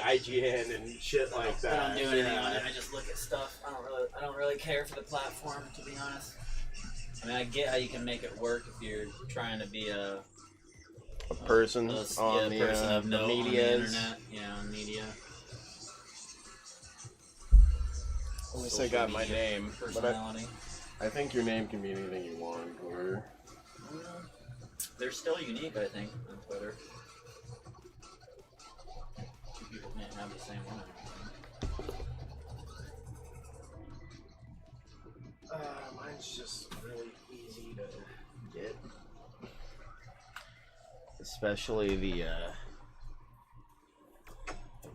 IGN and shit like that. I don't do anything on it. I just look at stuff. I don't really care for the platform, to be honest. I mean, I get how you can make it work if you're trying to be a person on the media, on the internet, on media. At least I got my name, personality. but I think your name can be anything you want, or they're still unique, I think, on Twitter. Two people can't have the same one. Mine's just really easy to get. Especially the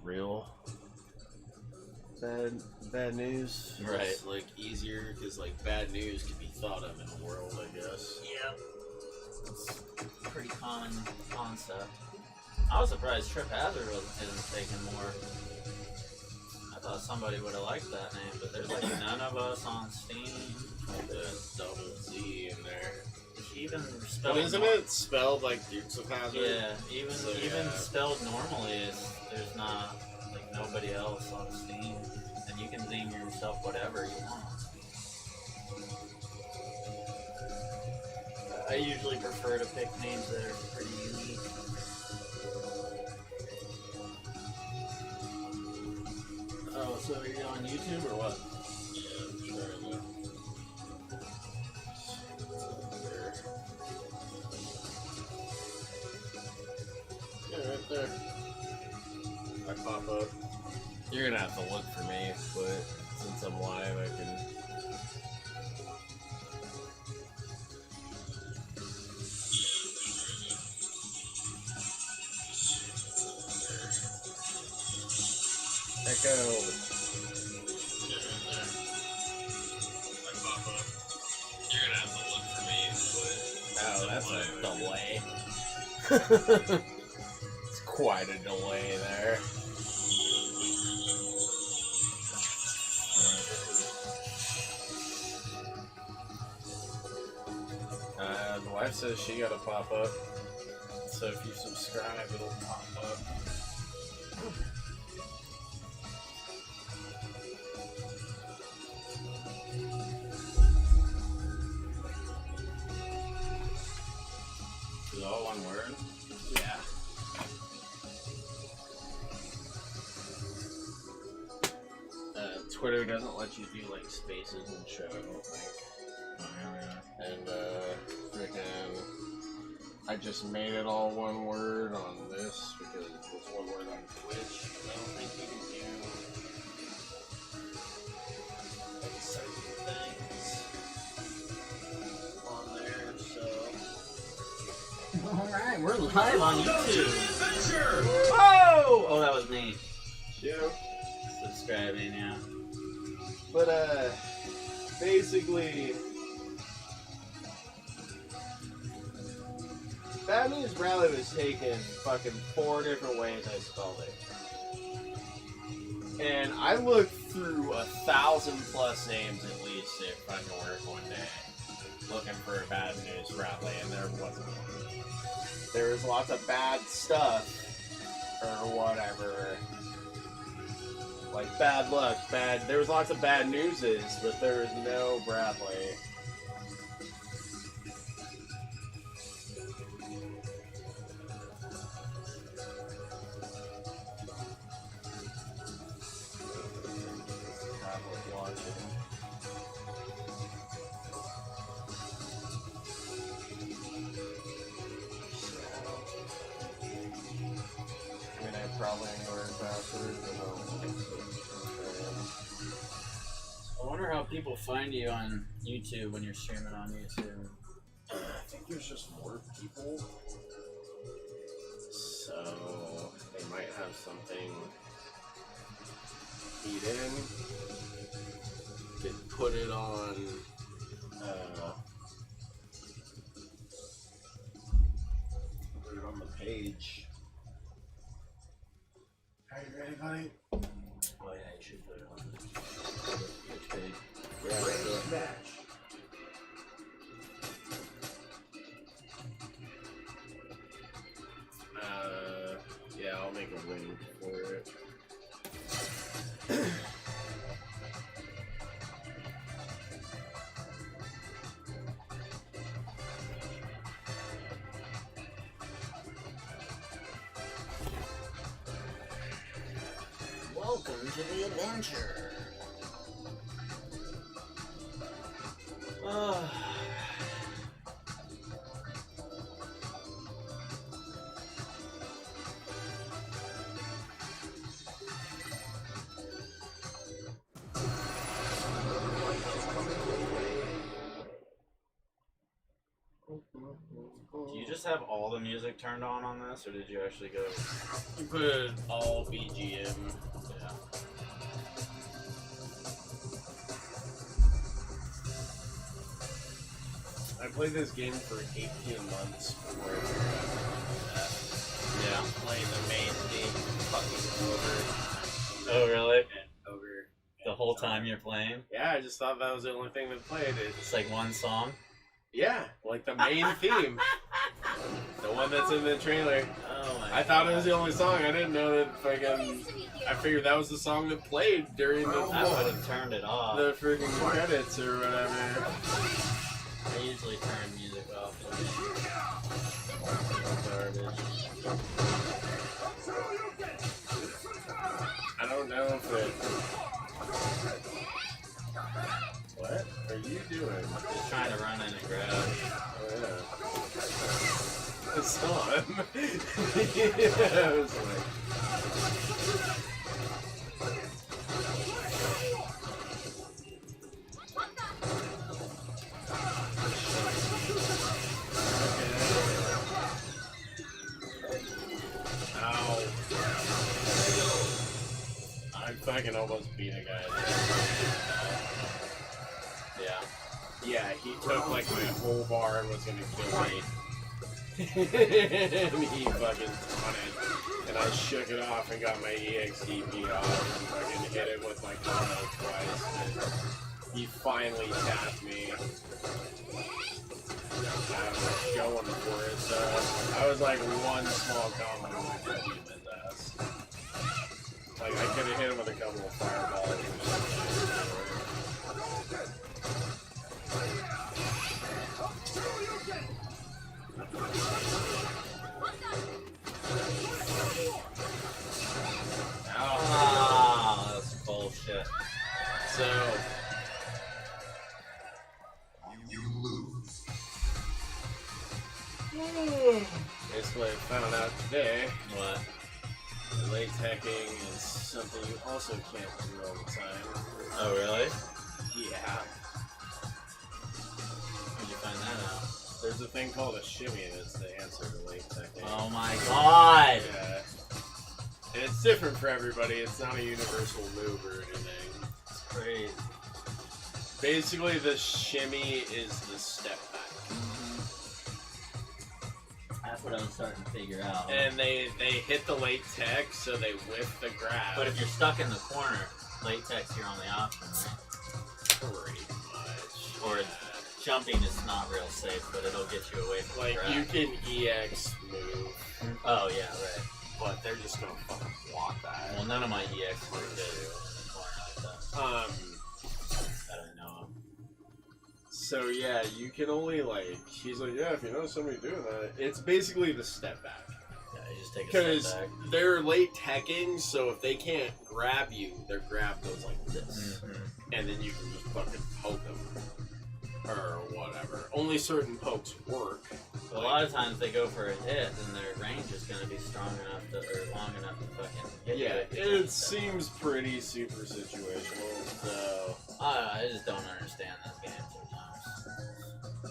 real bad news. Right. It's like easier because like bad news can be thought of in the world, I guess. Yep. It's a pretty common concept. I was surprised Trip Hazard isn't taken more. I thought somebody would have liked that name, but there's like none of us on Steam. Like the double Z in there. Even spelled. But isn't it spelled like Dukes of Hazzard? Yeah, even spelled normally, there's not like nobody else on Steam, and you can name yourself whatever you want. I usually prefer to pick names that are pretty unique. Oh, so you're on YouTube or what? Yeah, I'm trying to. Yeah, right there. I pop up. You're gonna have to look for me, but since I'm live, I can. Echo. Yeah, right there. I pop up. You're gonna have to look for me, but Oh, that's a delay. It's quite a delay there. The wife says she got to pop up, so if you subscribe, it'll pop up. is it all one word? Yeah. Twitter doesn't let you do like spaces and shit, I don't think. Oh, yeah. And freaking, I just made it all one word on this because it was one word on Twitch. I don't think you can do like certain things on there, so. Alright, we're live on YouTube. Whoa! Oh, that was me. You. Subscribing, yeah. But basically, Bad News Bradley was taken fucking 4 different ways I spelled it. And I looked through 1,000+ names at least if I can work one day, looking for a Bad News Bradley, and there wasn't one. There was lots of bad stuff, or whatever. Like bad luck, there was lots of bad newses, but there was no Bradley. I mean, I probably ignored passwords, but I wonder how people find you on YouTube when you're streaming on YouTube. I think there's just more people, so they might have something feed in. Could put it on. Put it on the page. Are you ready, buddy? Oh yeah, you should put it on which page? Yeah, right there. Yeah, I'll make a link for it. Welcome to the adventure. Do you just have all the music turned on this, or did you actually go? You put all BGM. Yeah. I played this game for 18 months before I Yeah. playing the main theme fucking over Oh, really? and over. The whole time you're playing? Yeah, I just thought that was the only thing that played. It's like one song? Yeah, like the main theme. The one that's in the trailer. Oh my I thought it was the only song. I didn't know that fucking... I figured that was the song that played during I would have turned it off. the freaking credits or whatever. I usually turn music off. Garbage. I don't know if it... What are you doing? Just trying to run in and grab. Oh, yeah. It's on. Yeah, I was like... Ow. I fucking almost beat a guy. Yeah. Yeah, he took like my whole bar and was gonna kill me. And he fucking taunted. And I shook it off and got my EXD beat off and fucking hit him with my combo twice. And he finally tapped me. I was going for it, so I was like one small combo and I could beat him his ass. Like I could have hit him with a couple of fireballs. Ah, that's bullshit. So You lose. basically I found out today What? that late hacking is something you also can't do all the time. Oh, really? Yeah. How'd you find that out? There's a thing called a shimmy that's the answer to late hacking. Oh my god! Yeah. And it's different for everybody. It's not a universal move or anything. It's crazy. Basically, the shimmy is the step back. That's what I was starting to figure out. And they hit the late tech, so they whiff the grab. But if you're stuck in the corner, latex, you're on the option, right? pretty much. Or yeah. jumping is not real safe, but it'll get you away from Like, the grab. you can EX move, Oh, yeah, right. but they're just gonna fucking block that. Well, none of my EX were good in the corner like that. That I know of. So yeah, you can only like, he's like, yeah, if you know somebody doing that, it's basically the step back. Yeah, you just take a Because step back. they're late teching, so if they can't grab you, their grab goes like this. And then you can just fucking poke them. Or whatever. Only certain pokes work. So a lot of times they go for a hit, and their range is going to be strong enough to, or long enough to fucking hit you. Yeah, if you it can. seems pretty super situational, so... I just don't understand this game sometimes.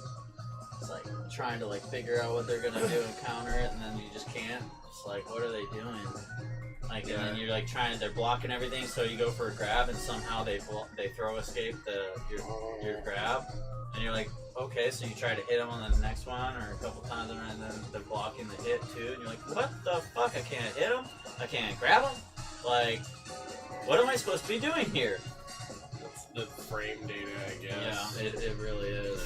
It's like trying to like figure out what they're gonna do and counter it, and then you just can't. It's like, what are they doing? Like, and then you're like they're blocking everything, so you go for a grab, and somehow they throw escape your grab, and you're like, okay, so you try to hit them on the next one, or a couple times, and then they're blocking the hit too, and you're like, what the fuck? I can't hit them? I can't grab them? Like, what am I supposed to be doing here? That's the frame data, I guess. Yeah, it really is.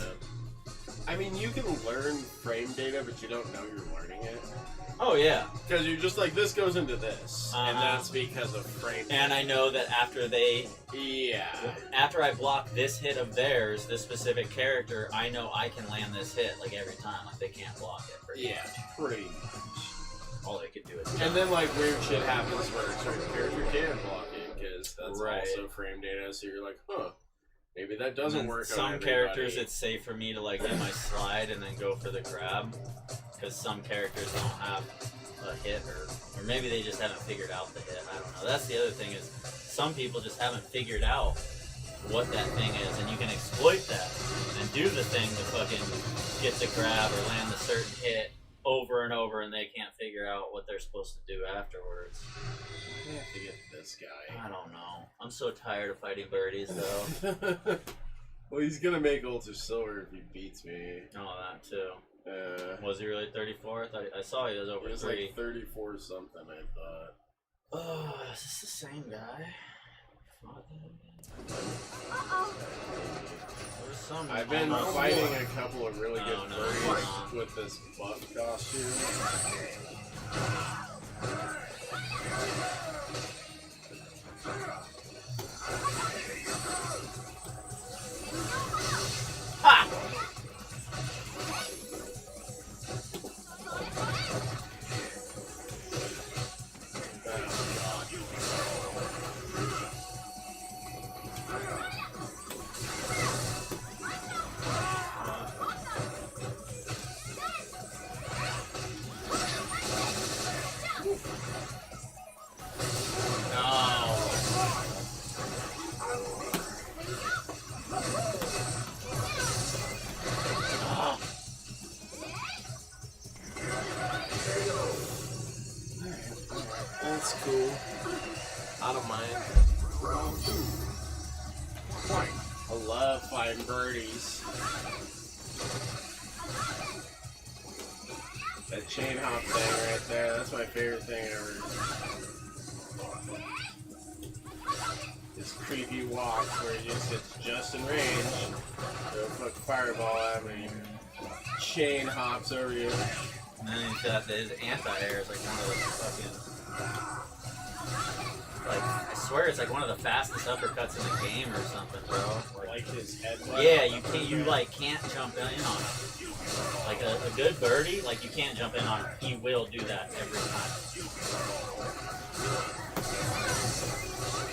I mean, you can learn frame data, but you don't know you're learning it. Oh, yeah. Because you're just like, this goes into this. And Uh-huh. that's because of frame And I know that Yeah. after I block this hit of theirs, this specific character, I know I can land this hit, like, every time. Like, they can't block it. Pretty Yeah, much. pretty much. All they could do is And then, like, weird shit happens where a certain character can block it. also frame data, so you're like, huh, maybe that doesn't work on Some everybody. characters, it's safe for me to like hit my slide and then go for the grab, because some characters don't have a hit, or maybe they just haven't figured out the hit. I don't know. That's the other thing is some people just haven't figured out what that thing is, and you can exploit that and do the thing to fucking get the grab or land a certain hit over and over, and they can't figure out what they're supposed to do afterwards. I have to get this guy. I don't know. I'm so tired of fighting birdies, though. Well, he's gonna make Ultra Silver if he beats me. Oh, that too. Was he really 34? I saw he was over He was 3. like 34 something, I thought. Oh, is this the same guy? I've been fighting a couple of really good no, birdies with this buff costume. Ha! That's cool. I don't mind. I love fighting birdies. That chain hop thing right there, that's my favorite thing ever. This creepy walk where he just gets just in range. Throw a fucking fireball at him and he chain hops over you. And then he's got his anti-air is like one of the fucking... Like, I swear it's like one of the fastest uppercuts in the game or something, bro. Like his head. Yeah, you like can't jump in on it. Like a good birdie, like you can't jump in on it. He will do that every time.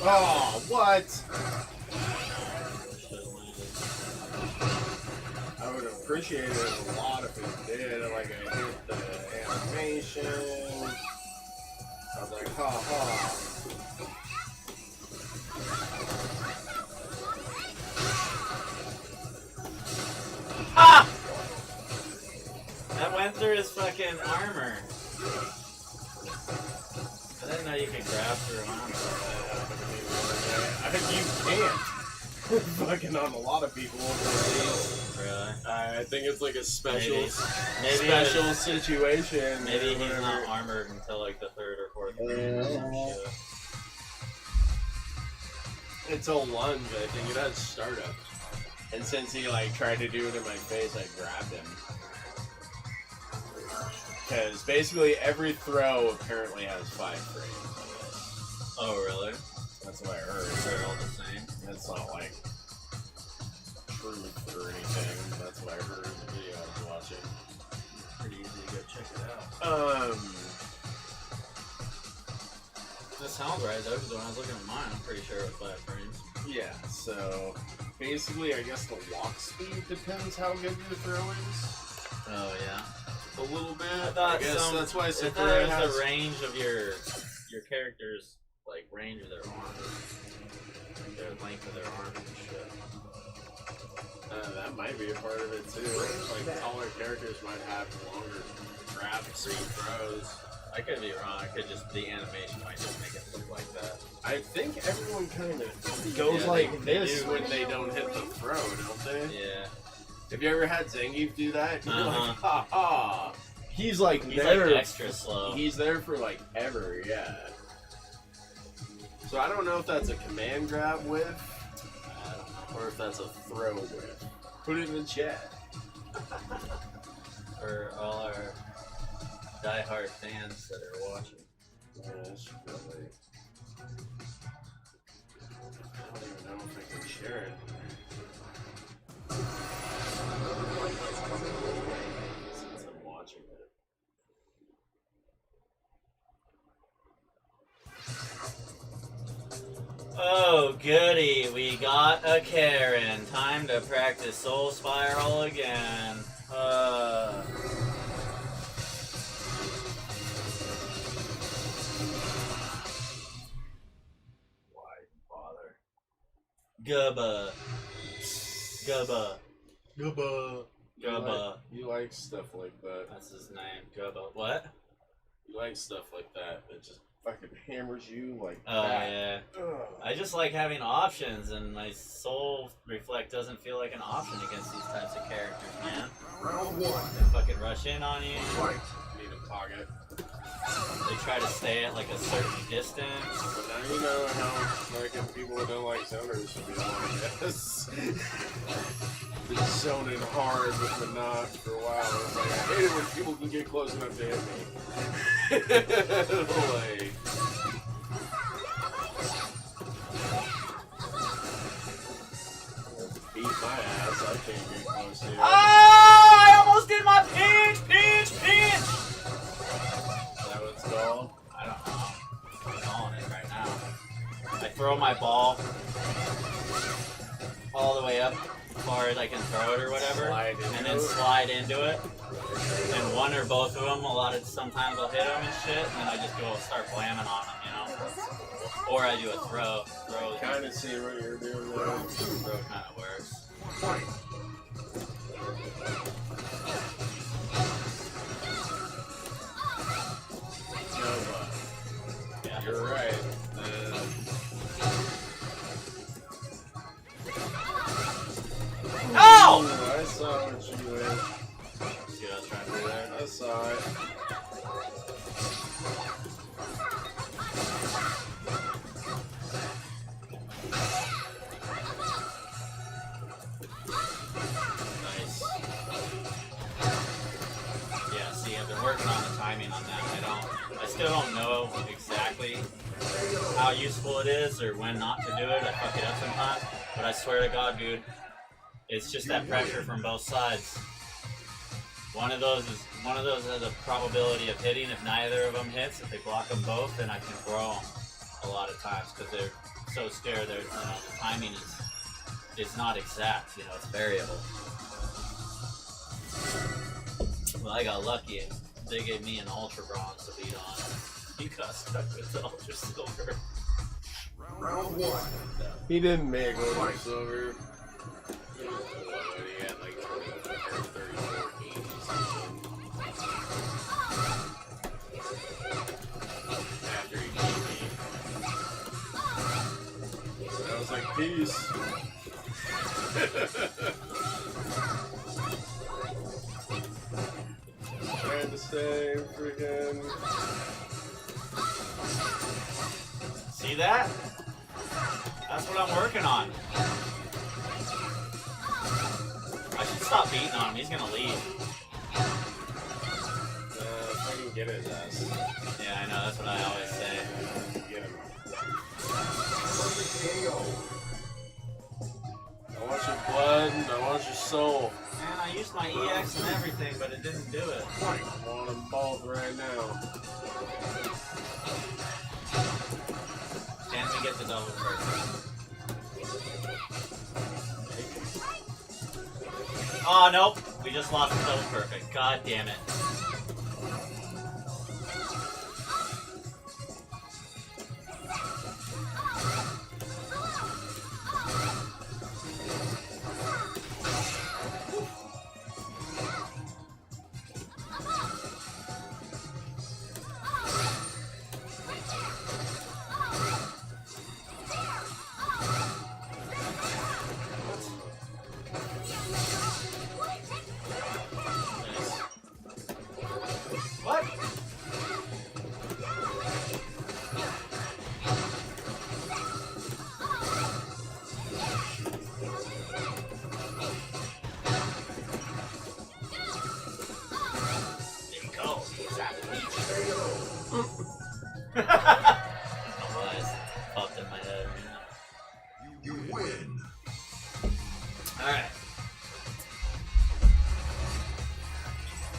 Oh, what? I would appreciate it a lot if it did. Like I hit the animation. I was like, ha ha. Ah! That went through his fucking armor. I didn't know you could grab through armor. You can't. Fucking on a lot of people over these. Really? I think it's like a special, Maybe special situation. Maybe he's not armored until like the 3rd or 4th round or some shit. It's a lunge, I think. It has startup. And since he like tried to do it in my face, I grabbed him. Because basically every throw apparently has 5 frames. Oh, really? That's what I heard. They're all the same. That's not like truth or anything. That's what I heard in the video I was watching. Pretty easy to go check it out. That sounds right though, because when I was looking at mine, I'm pretty sure it was 5 frames. Yeah, so basically I guess the walk speed depends how good your throw is. Oh yeah. A little bit. I guess that's why Sakura there's has the range of your character's like range of their arm, like their length of their arm and shit. That might be a part of it too. Like taller characters might have longer grab free throws. I could be wrong. I could just the animation might just make it look like that. I think everyone kind of goes Yeah, like they this do. when they don't hit the throw, don't they? Yeah. Have you ever had Zangief do that? You're Uh-huh. like, ha ha. He's like He's there. like extra slow. He's there for like ever, yeah. So I don't know if that's a command grab whiff, or if that's a throw whiff. Put it in the chat. For all our diehard fans that are watching. Yeah, that's really... I don't even know if I can share it. Since I'm watching it. Oh, goody. We got a Karen. Time to practice Soul Spiral again. Why bother? Gubba. Gubba. Gubba. Gubba. You like stuff like that. That's his name. Gubba. What? You like stuff like that. It just fucking hammers you like Oh, that. yeah. Ugh. I just like having options, and my Soul Reflect doesn't feel like an option against these types of characters, man. Round They 1. fucking rush in on you. Fight. Need a target. They try to stay at like a certain distance. But now you know how American people that don't like zoners should be like this. Been zoning hard with the knock for a while. It's like, I hate it when people can get close enough to hit me. Like, beat my ass. I can't get close to you. Oh! I almost did my pinch! Is that what it's called? I don't know. I'm calling it right now. I throw my ball all the way up as far as I can throw it or whatever, Slide into and then it. slide into it. And one or both of them, sometimes I'll hit them and shit, and then I just go start blamming on them, you know? Or I do a throw. Throw Kind of see what you're doing there. throw kind of works. Fight. Yeah. You're right. Oh! I saw what you did. See what I was trying to do there? I saw it. Nice. Yeah, see, I've been working on the timing on that. I still don't know exactly how useful it is or when not to do it. I fuck it up sometimes. But I swear to God, dude, it's just that pressure from both sides. One of those has a probability of hitting. If neither of them hits, if they block them both, then I can throw them a lot of times because they're so scared. The timing is not exact. You know, it's variable. Well, I got lucky. They gave me an Ultra Bronze to beat on. He got stuck with the Ultra Silver. Round 1. He didn't make Ultra Silver. He had like 34 games. After he beat me. I was like, peace. Trying to stay freaking. See that? That's what I'm working on. I should stop beating on him. He's gonna leave. If I can get his ass. Yeah, I know. That's what I always say. Get him. Perfect KO. I want your blood and I want your soul. Man, I used my EX and everything, but it didn't do it. I want them both right now. Can we get the double first? Oh, nope. We just lost the double perfect. God damn it. What? There you go. I don't know why it's popped in my head right now. You win. Alright.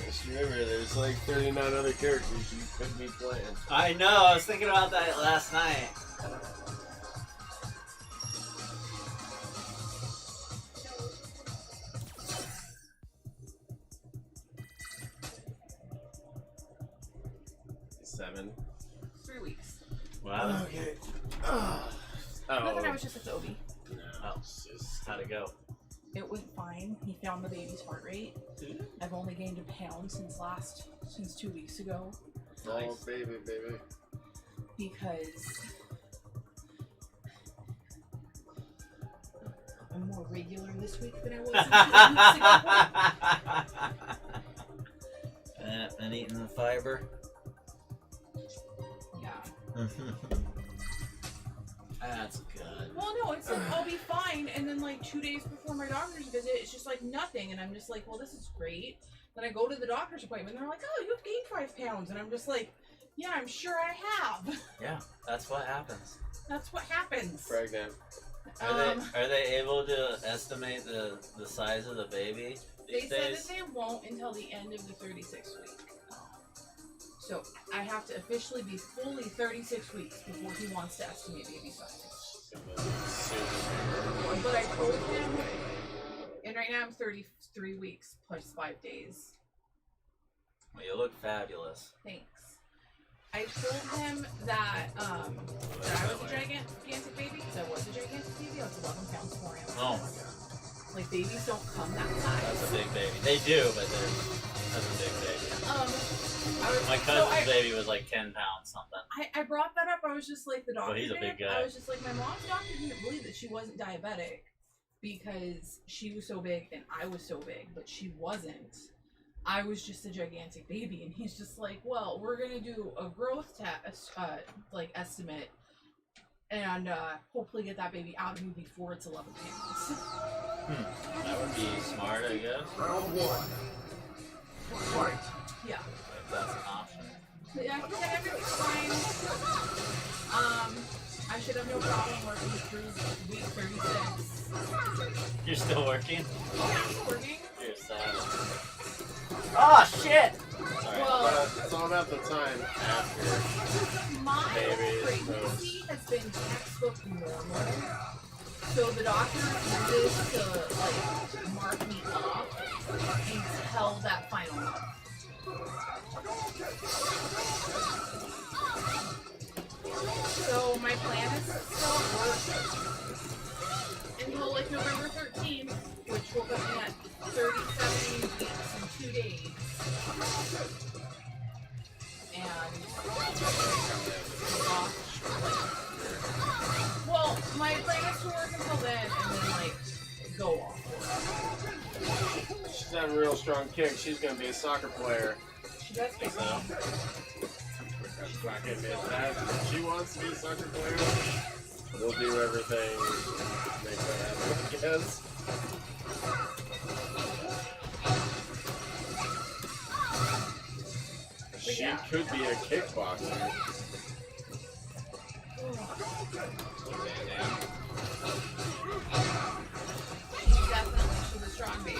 Just remember, there's like 39 other characters you could be playing. I know, I was thinking about that last night. Nothing, I was just at the OB. No, Oh. it's just... How'd it go? It went fine. He found the baby's heart rate. I've only gained a pound since 2 weeks ago. Oh, Nice. baby. Because I'm more regular this week than I was 2 weeks ago. And eating the fiber. Yeah. That's good. Well, no, it's like I'll be fine, and then like 2 days before my doctor's visit, it's just like nothing, and I'm just like, well, this is great. Then I go to the doctor's appointment, and they're like, oh, you've gained 5 pounds, and I'm just like, yeah, I'm sure I have. Yeah, that's what happens. That's what happens. Pregnant. Are they able to estimate the size of the baby They these said days? that they won't until the end of the 36th week. So I have to officially be fully 36 weeks before he wants to estimate baby size. But I told him, and right now I'm 33 weeks plus 5 days. Well, you look fabulous. Thanks. I told him that I was a gigantic baby, because I was a gigantic baby. I was 11 pounds 4 ounces. Oh my god. Like, babies don't come that size. That's a big baby. They do, but that's a big baby. My cousin's baby was like 10 pounds something. I brought that up. I was just like, the doctor. Well, he's a big did. guy. I was just like, my mom's doctor didn't believe that she wasn't diabetic because she was so big and I was so big, but she wasn't. I was just a gigantic baby, and he's just like, well, we're gonna do a growth test, estimate, and hopefully get that baby out of you before it's 11 pounds. That would be smart, I guess. Round 1. Fight. Yeah. If that's an option. But yeah, he said everything's fine. I should have no problem working through week 36. You're still working? Yeah, I'm still working. You're sad. Oh shit! Sorry. Well, It's all about the time after. my Baby, pregnancy has been textbook normal. So the doctor uses to like mark me off until that final month. So my plan is still work until like November 13th, which will put me at 37 weeks and 2 days. And well, my plan is to work until then and then like go off. She's got a real strong kick. She's gonna be a soccer player. She does kick So, me. she's not gonna be that. If she wants to be a soccer player, we'll do everything to make that happen, I guess. She could be a kickboxer. She's a strong baby.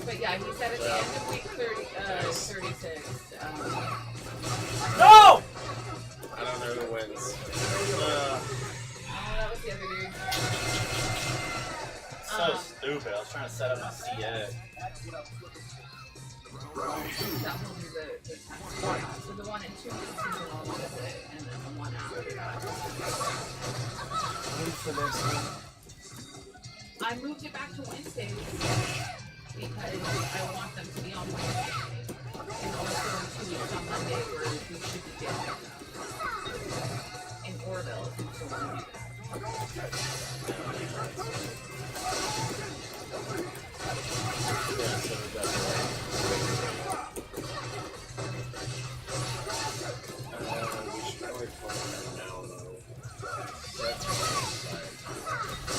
But yeah, he said at the end of week 36. No! I don't know who wins. Oh, that was the other dude. So stupid. I was trying to set up my CA. That will be the time. So the one in 2 weeks is the long visit, and then the one after that. When's the next one? I moved it back to Wednesdays because I want them to be on Wednesday. And also in 2 weeks on Monday where we should be getting in Orville if we still want to do that. Yeah, so we got we should probably find her now, though. That's fine.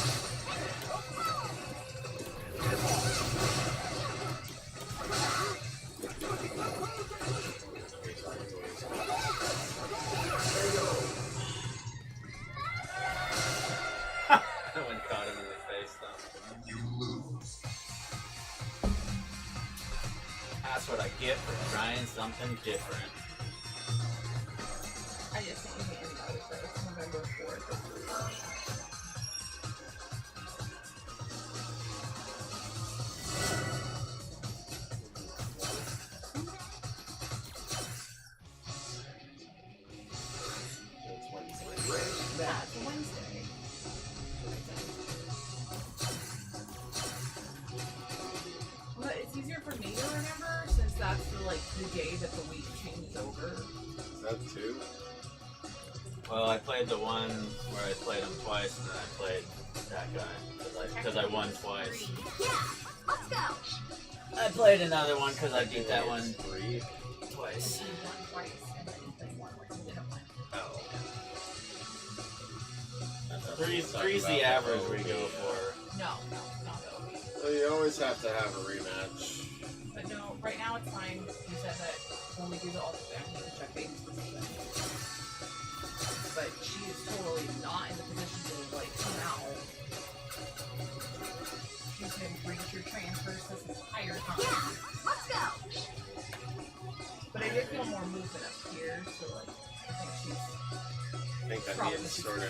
I went and caught him in the face, though. You lose. That's what I get for trying something different. I just think we can know it first, November 4th. That's too? Well, I played the one where I played him twice, and then I played that guy because I won twice. Yeah, let's go. I played another one because I beat that one Three. twice. You won twice, and then you played one where you didn't win. Oh. Three's the average we go for. No, not OB. Well, you always have to have a rematch. But no, right now it's fine. You said that when we do the ultimate, I need to check baby position. But she is totally not in the position to like come out. She's been breacher transfers this entire time. Yeah, let's go. But I did feel more movement up here, so like I think she's I think that probably means sort of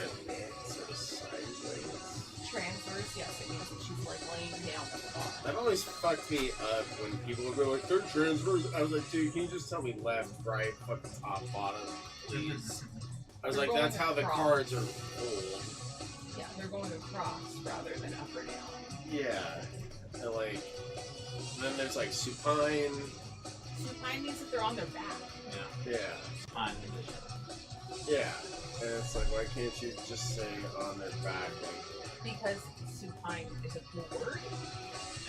sideways. transfers. Yes, it means that she's like laying down at the bottom. That always fucked me up when people would go like, they're transfers. I was like, dude, can you just tell me left, right, fucking top, bottom, please? I was They're like, going that's how the across. cards are pulled. Yeah, they're going across rather than up or down. Yeah. And like, then there's like supine. Supine means that they're on their back. Yeah. Yeah. Fine position. Yeah. And it's like, why can't you just say on their back? Like, Because supine is a cool word.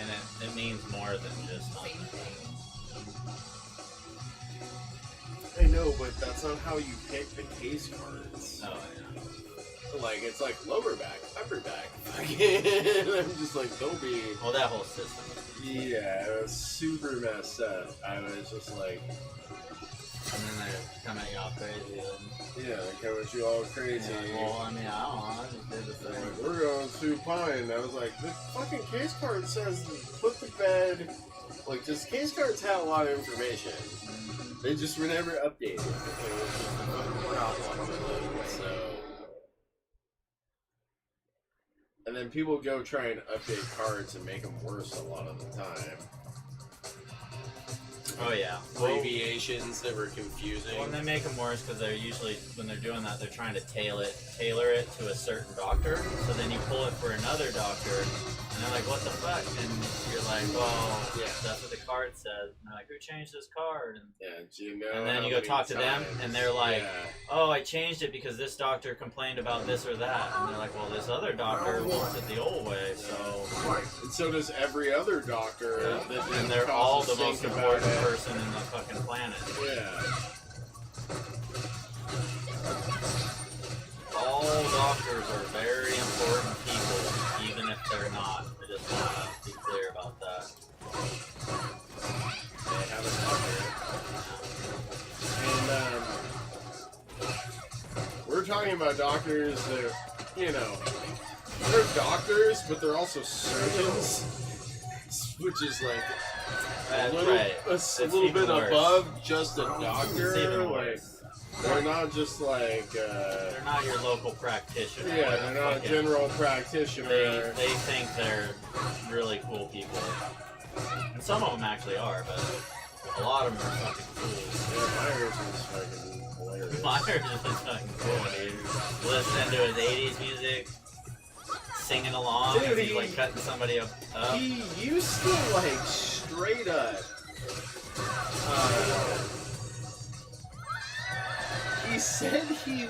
And it means more than just on. Same thing. I know, but that's not how you pick the case cards. Oh, yeah. Like, it's like lower back, upper back. I'm just like, don't be. Well, that whole system. Yeah, it was super messed up. I was just like, And then they come at you all crazy. And, yeah, they come at you all crazy. yeah, well, I mean, I don't know. I just did the They're thing. like, we're going supine. I was like, this fucking case card says put the bed. Like, this case cards had a lot of information. They just were never updated. It was just a fucking problem with them, so. And then people go try and update cards and make them worse a lot of the time. Oh, yeah. Abbreviations that were confusing. Well, and they make them worse because they're usually, when they're doing that, they're trying to tailor it to a certain doctor. So then you pull it for another doctor, and they're like, what the fuck? And you're like, well, Yeah. that's what the card says. And they're like, who changed this card? And, Yeah, do you know and then how you go many talk to them, times? and they're like, Yeah. oh, I changed it because this doctor complained about this or that. And they're like, well, this other doctor wants it the old way, so... And so does every other doctor. Yeah. That And then they're all causes the most think about important it. person in the fucking planet. Yeah. All doctors are very important people, even if they're not. I just want to be clear about that. They have a doctor. And we're talking about doctors that, you know, they're doctors, but they're also surgeons, which is like a little, Right. a It's little even bit worse. above just a It's doctor. even Like, worse. they're not just like, They're not your local practitioner. yeah, they're not a Fucking- general practitioner. They think they're really cool people. And some of them actually are, but a lot of them are fucking cool. Yeah, Myers is fucking hilarious. Myers is fucking cool, dude. Listening to his 80s music, singing along, Dude, as he's he- like cutting somebody up. He used to like straight up. He said he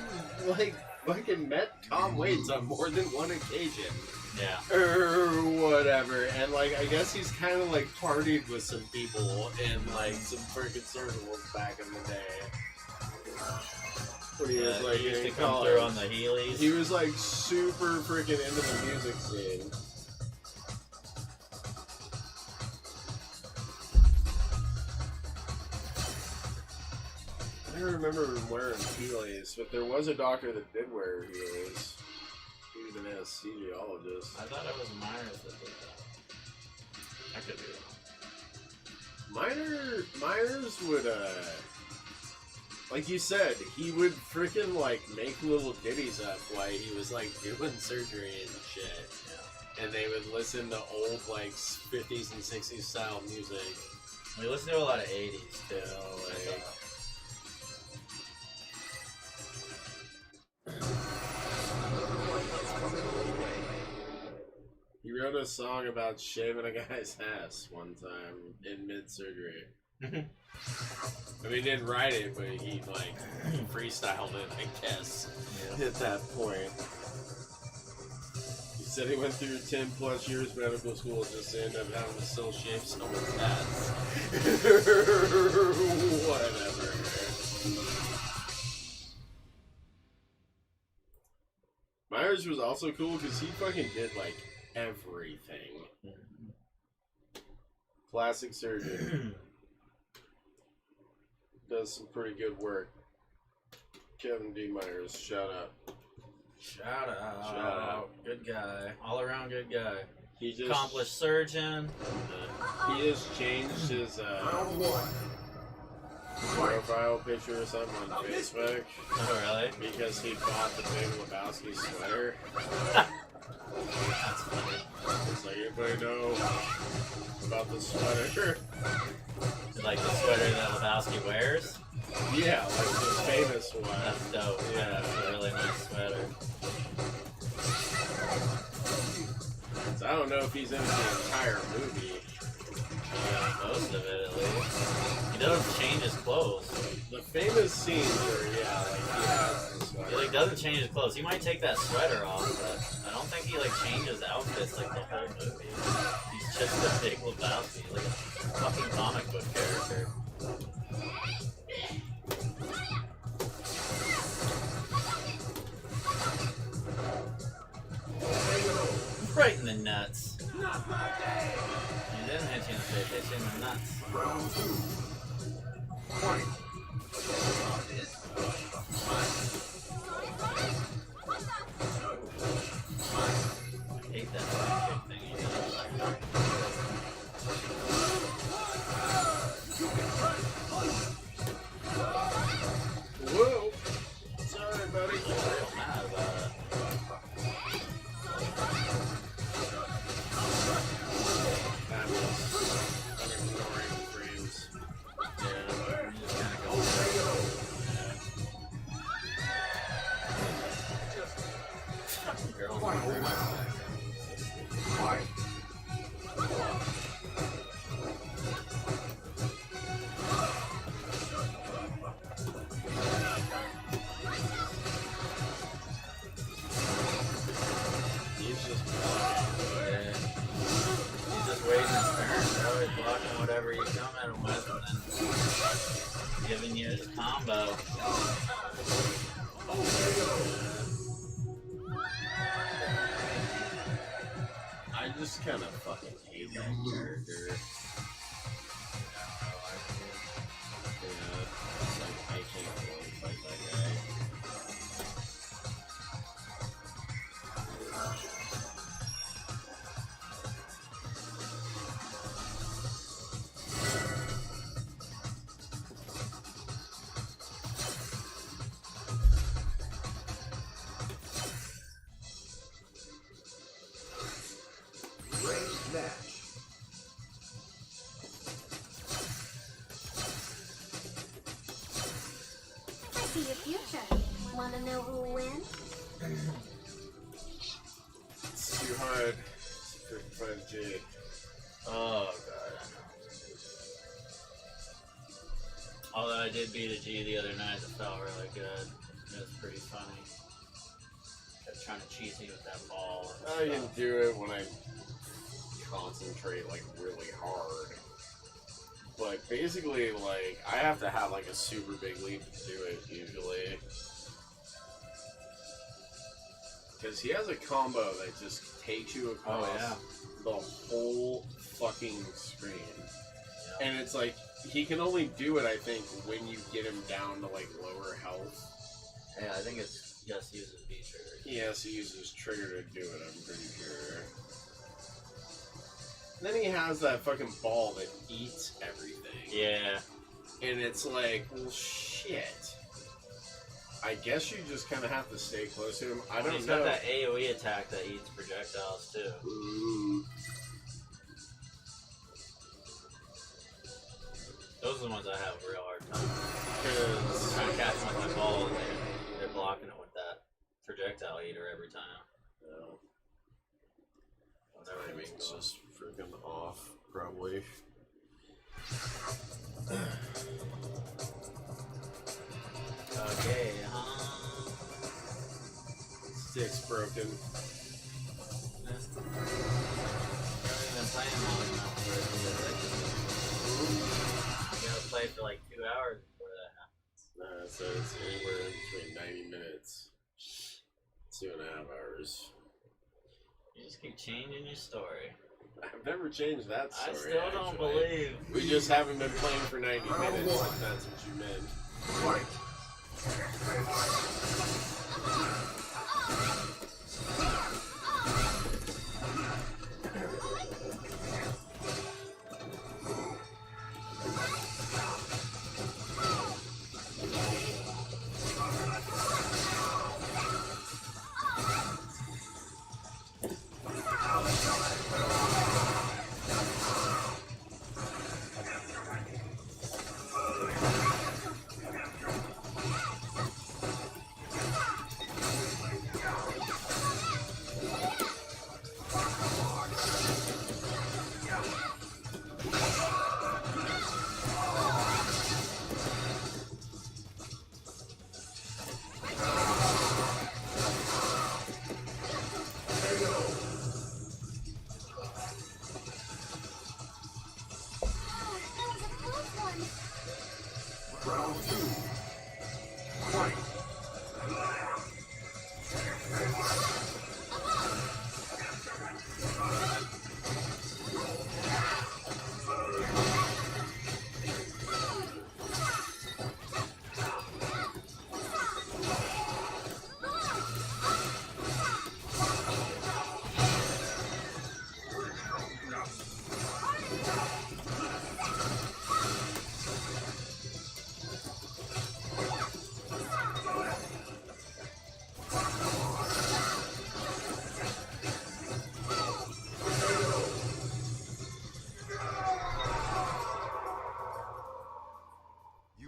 like fucking met Tom Waits on more than one occasion, Yeah. or whatever. And like, I guess he's kind of like partied with some people in like some freaking circles back in the day. When he was like he used to in come college. through on the Heelys. He was like super freaking into the music scene. I don't remember him wearing Heelys, but there was a doctor that did wear Heelys. He was an anesthesiologist. I thought it was Myers that did that. I could be wrong. Myers would, like you said, he would freaking like make little ditties up while he was like doing surgery and shit. Yeah. And they would listen to old like 50s and 60s style music. We listen to a lot of 80s too. You know, like, he wrote a song about shaving a guy's ass one time in mid-surgery. I mean, he didn't write it, but he like freestyled it, I guess. Yeah. At that point, he said he went through 10+ years medical school just to end up having to still shave someone's ass. Whatever. Myers was also cool because he fucking did like everything. Plastic surgeon. Does some pretty good work. Kevin D. Myers, shout out. Shout out. Shout out. Good guy. All around good guy. He just Accomplished surgeon. he just changed his Round one. profile picture or something on Facebook Oh, really? because he bought the Big Lebowski sweater. That's funny. It's like, anybody know about the sweater? Like the sweater that Lebowski wears? Yeah, like the famous one. That's dope. Yeah, Yeah. that's a really nice sweater. So I don't know if he's in the entire movie. Yeah, most of it at least. He doesn't change his clothes. The famous scenes where, yeah, like he has the He sweater. like doesn't change his clothes. He might take that sweater off, but I don't think he like changes outfits like the whole movie. He's just a Big Lebowski, like a fucking comic book character. Right in the nuts. He didn't hit you in the face, hit you in the nuts. Round two. Fight. I hate that fucking kick thing he does. Whoa! Sorry, buddy. I'm real mad about it. That was unignoring frames. Yeah, you just kinda go for it. Girls are rude. Fight. He's just Yeah. He's just waiting his turn, bro. He's blocking whatever you come at him with and then giving you his combo. I just kind of fucking hate that character. Yeah, it's like, I can't really fight that guy. Raised match. I see your future. Wanna know who'll win? It's too hard to find Jade. Oh god, I know. Although I did beat a G the other night, it felt really good. It was pretty funny. Kept trying to cheese me with that ball. And I can stuff. do it when I concentrate like really hard. But basically, like, I have to have like a super big lead to do it usually. Because he has a combo that just takes you across the whole fucking screen. Yeah. And it's like, he can only do it, I think, when you get him down to like lower health. Yeah, I think it's just uses B trigger. He has to use his trigger to do it, I'm pretty sure. And then he has that fucking ball that eats everything. Yeah. And it's like, well, shit. I guess you just kind of have to stay close to him. I don't He's know. got that AoE attack that eats projectiles too. Ooh. Those are the ones I have a real hard time. Because Trying to catch them with my ball and they're blocking it with that projectile eater every time. timing's just freaking off, probably. Okay, Stick's broken. I haven't even playing long enough for it to You gotta play for like 2 hours before that happens. So it's anywhere between 90 minutes, 2.5 hours. You just keep changing your story. I've never changed that story. I still don't actually. believe. We just haven't been playing for 90 minutes, if that's what you meant. Fight. Round 2. Fight.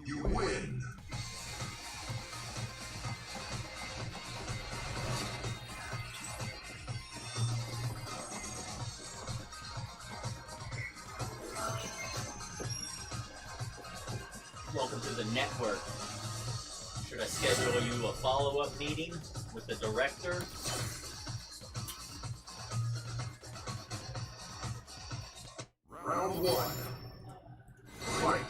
You win. Welcome to the network. Should I schedule you a follow-up meeting with the director? Round 1. Fight.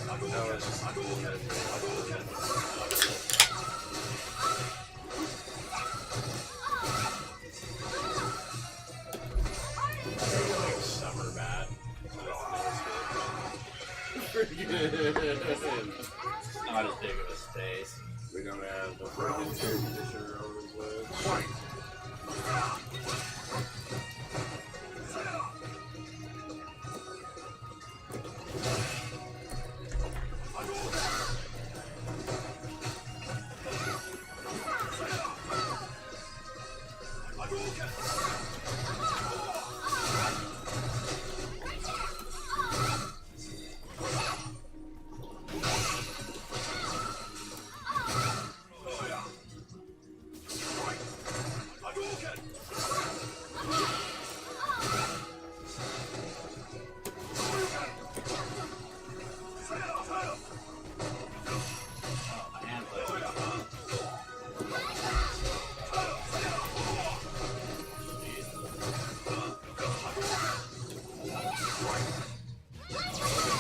No, it's just cool. Like summer bat. Not as big of a space. We don't have the freaking air conditioner on his way. Fight!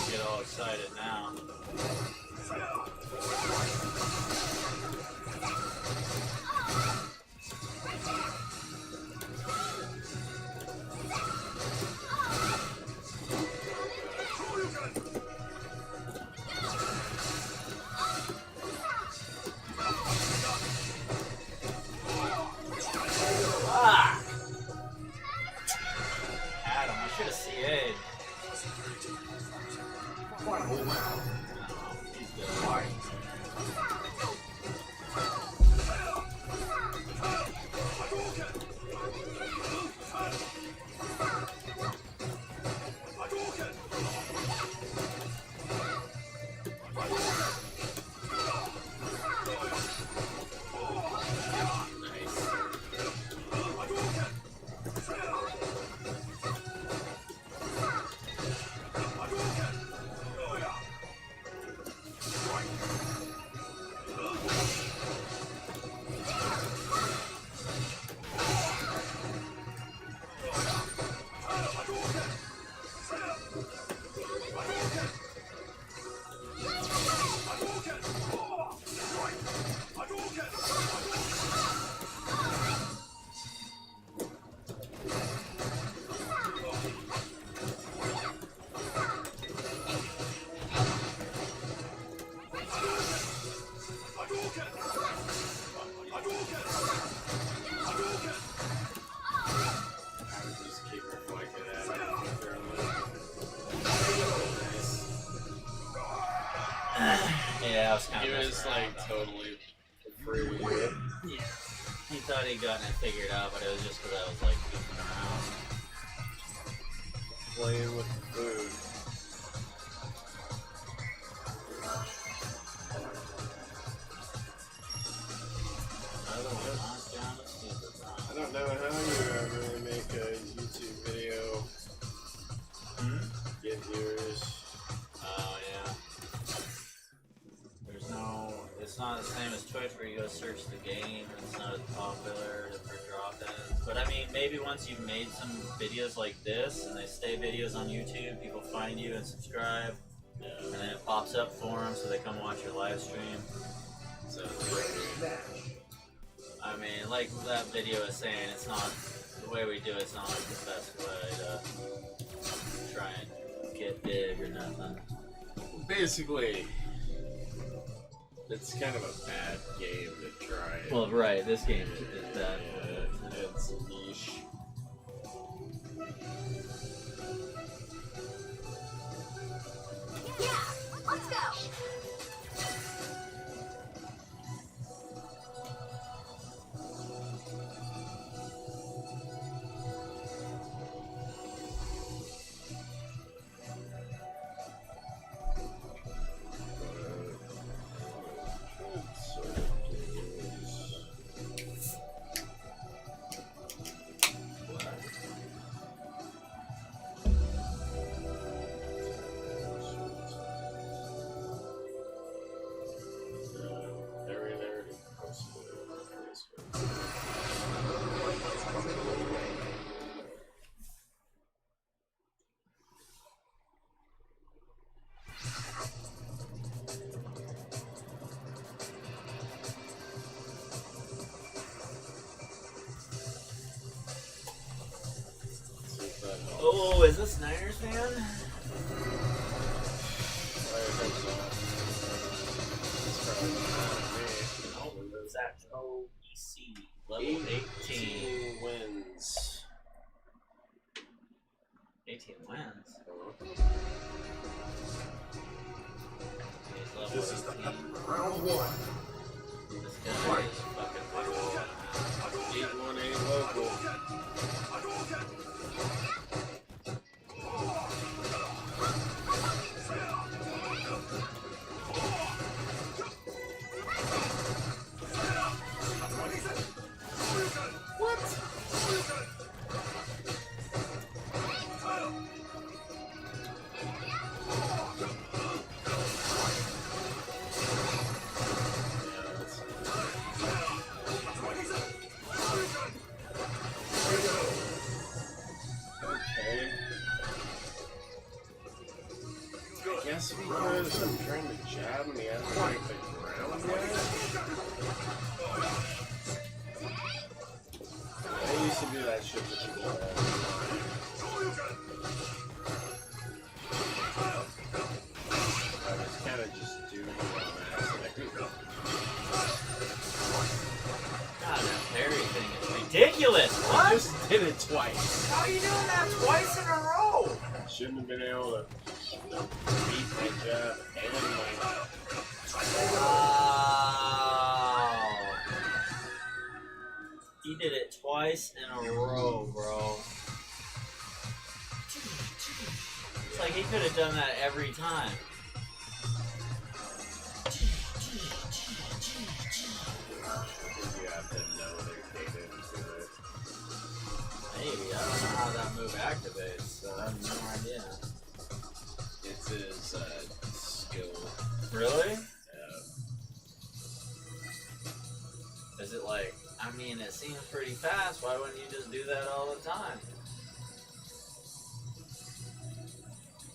Get all excited now. Ah! Adam, I should have CA'd. Final round. He's good. Fight! Just keep reflecting at it. Yeah, I was kind He of was like totally free. Yeah. He thought he'd gotten it figured out, but it was just because I was like goofing around. Playing with the food. I don't know how you really make a YouTube video get viewers. Oh yeah. There's no. It's not the same as Twitch where you go search the game. It's not as popular for drop-ins. But I mean, maybe once you've made some videos like this and they stay videos on YouTube, people find you and subscribe, and then it pops up for them, so they come watch your live stream. So I mean, like that video is saying, it's not the way we do it's not like the best way to try and get big or nothing. basically, it's kind of a bad game to try. Well, right, this game is bad. Yeah, it's niche. Yeah, let's go. this Niners fan? Oh, it was at OEC level 18 wins. 18 wins. He's level This is the 18. round one. This guy is fucking local. 818 local. Guess because I'm trying to jab and he hasn't hit the ground yet. I used to do that shit with people. I was kind of just doing it on accident. God, that parry thing is ridiculous. I What? just did it twice. How are you doing that twice in a row? Shouldn't have been able to beat my jab and my... Wow. He did it twice in a row, bro. It's like he could have done that every time. You have to know they're cadence to it. Maybe. I don't know how that move activates, so I have no idea. It's his skill. Really? Is it like, I mean, it seems pretty fast. Why wouldn't you just do that all the time?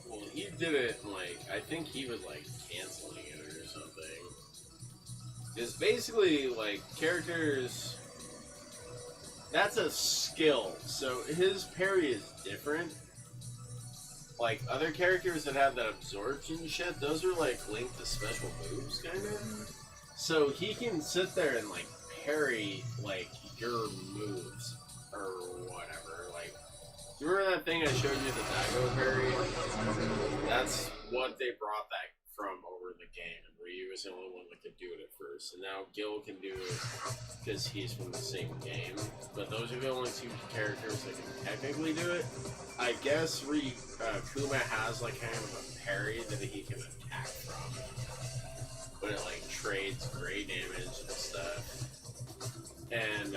Well, he did it like, I think he was like canceling it or something. It's basically like characters. That's a skill. So his parry is different. Like other characters that have that absorption shit, those are like linked to special moves, kind of. So he can sit there and like parry like your moves or whatever. Like, do you remember that thing I showed you, the Daigo parry? That's what they brought that from over the game, and Ryu was the only one that could do it at first. And now Gil can do it because he's from the same game. But those are the only two characters that can technically do it. I guess Kuma has like kind of a parry that he can attack from, but it like trades gray damage and stuff. And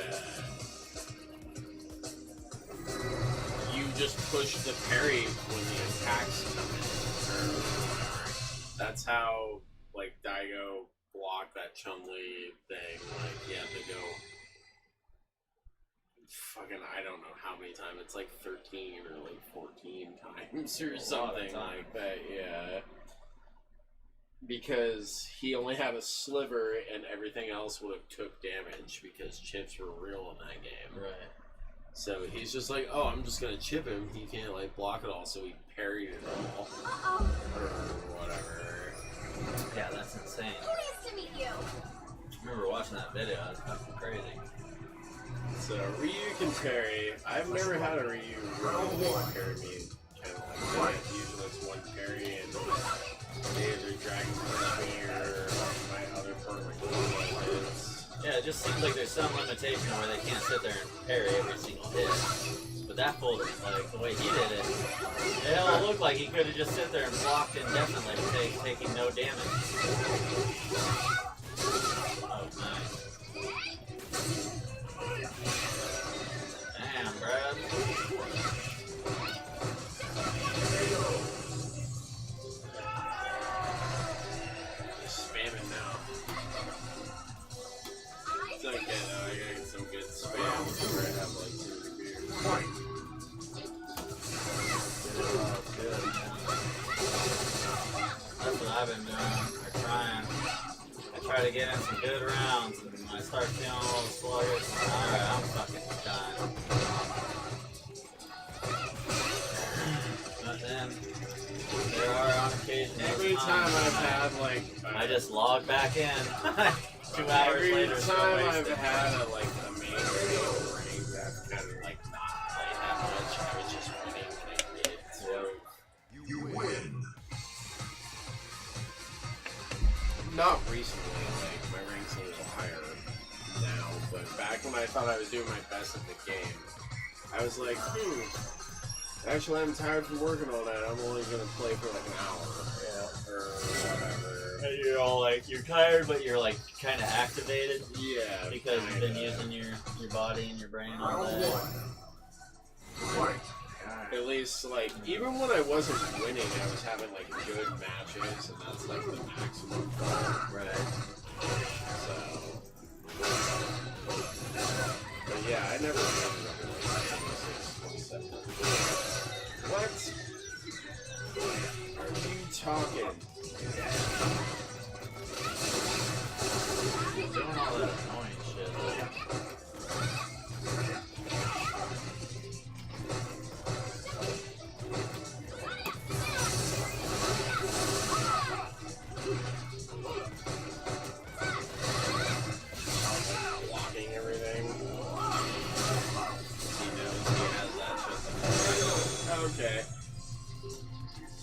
you just push the parry when the attacks come in. That's how like Daigo blocked that Chun-Li thing. Like, yeah, they go fucking, I don't know how many times. It's like 13 or like 14 times or something like that, yeah. Because he only had a sliver and everything else would have took damage because chips were real in that game. Right. So he's just like, oh, I'm just gonna chip him. He can't like block it all, so he parried it all. Or whatever. Yeah, that's insane. Pleased to meet you. I remember watching that video. That's fucking crazy. So Ryu can parry. I've never had a Ryu really parry me kind of like that. Usually it's one parry and either Dragon Punch me or my other part like Yeah, it just seems like there's some limitation where they can't sit there and parry every single hit. But that fool, like the way he did it, it hell looked like he could have just sit there and blocked indefinitely, taking no damage. Oh, nice. Damn, Brad. Spamming now. It's okay though, I gotta get some good spam before I have like 2 beers. That's what I've been doing, or trying. I try to get in some good rounds, and when I start feeling a little sluggish, alright, I'm fucking done. occasion. Every time I've had like I just log back in. 2 hours every later, time I've wasted. had a like a major rank that's kind of like not played that much, I was just winning when I did. So You win. not recently, like my rank's a little higher now, but back when I thought I was doing my best at the game, I was like, actually I'm tired from working all night. I'm only gonna play for like an hour, or whatever. And you're all like, you're tired, but you're like kind of activated Yeah, because you've been kinda. using your body and your brain all Round day. 1. Fight. At least, like, even when I wasn't winning, I was having, like, good matches, and that's, like, the maximum fun. Right. So... But yeah, I never remember, like, 26, 27. What? Are you talking? Doing all that annoying shit. Blocking everything. He knows he has that shit. Okay.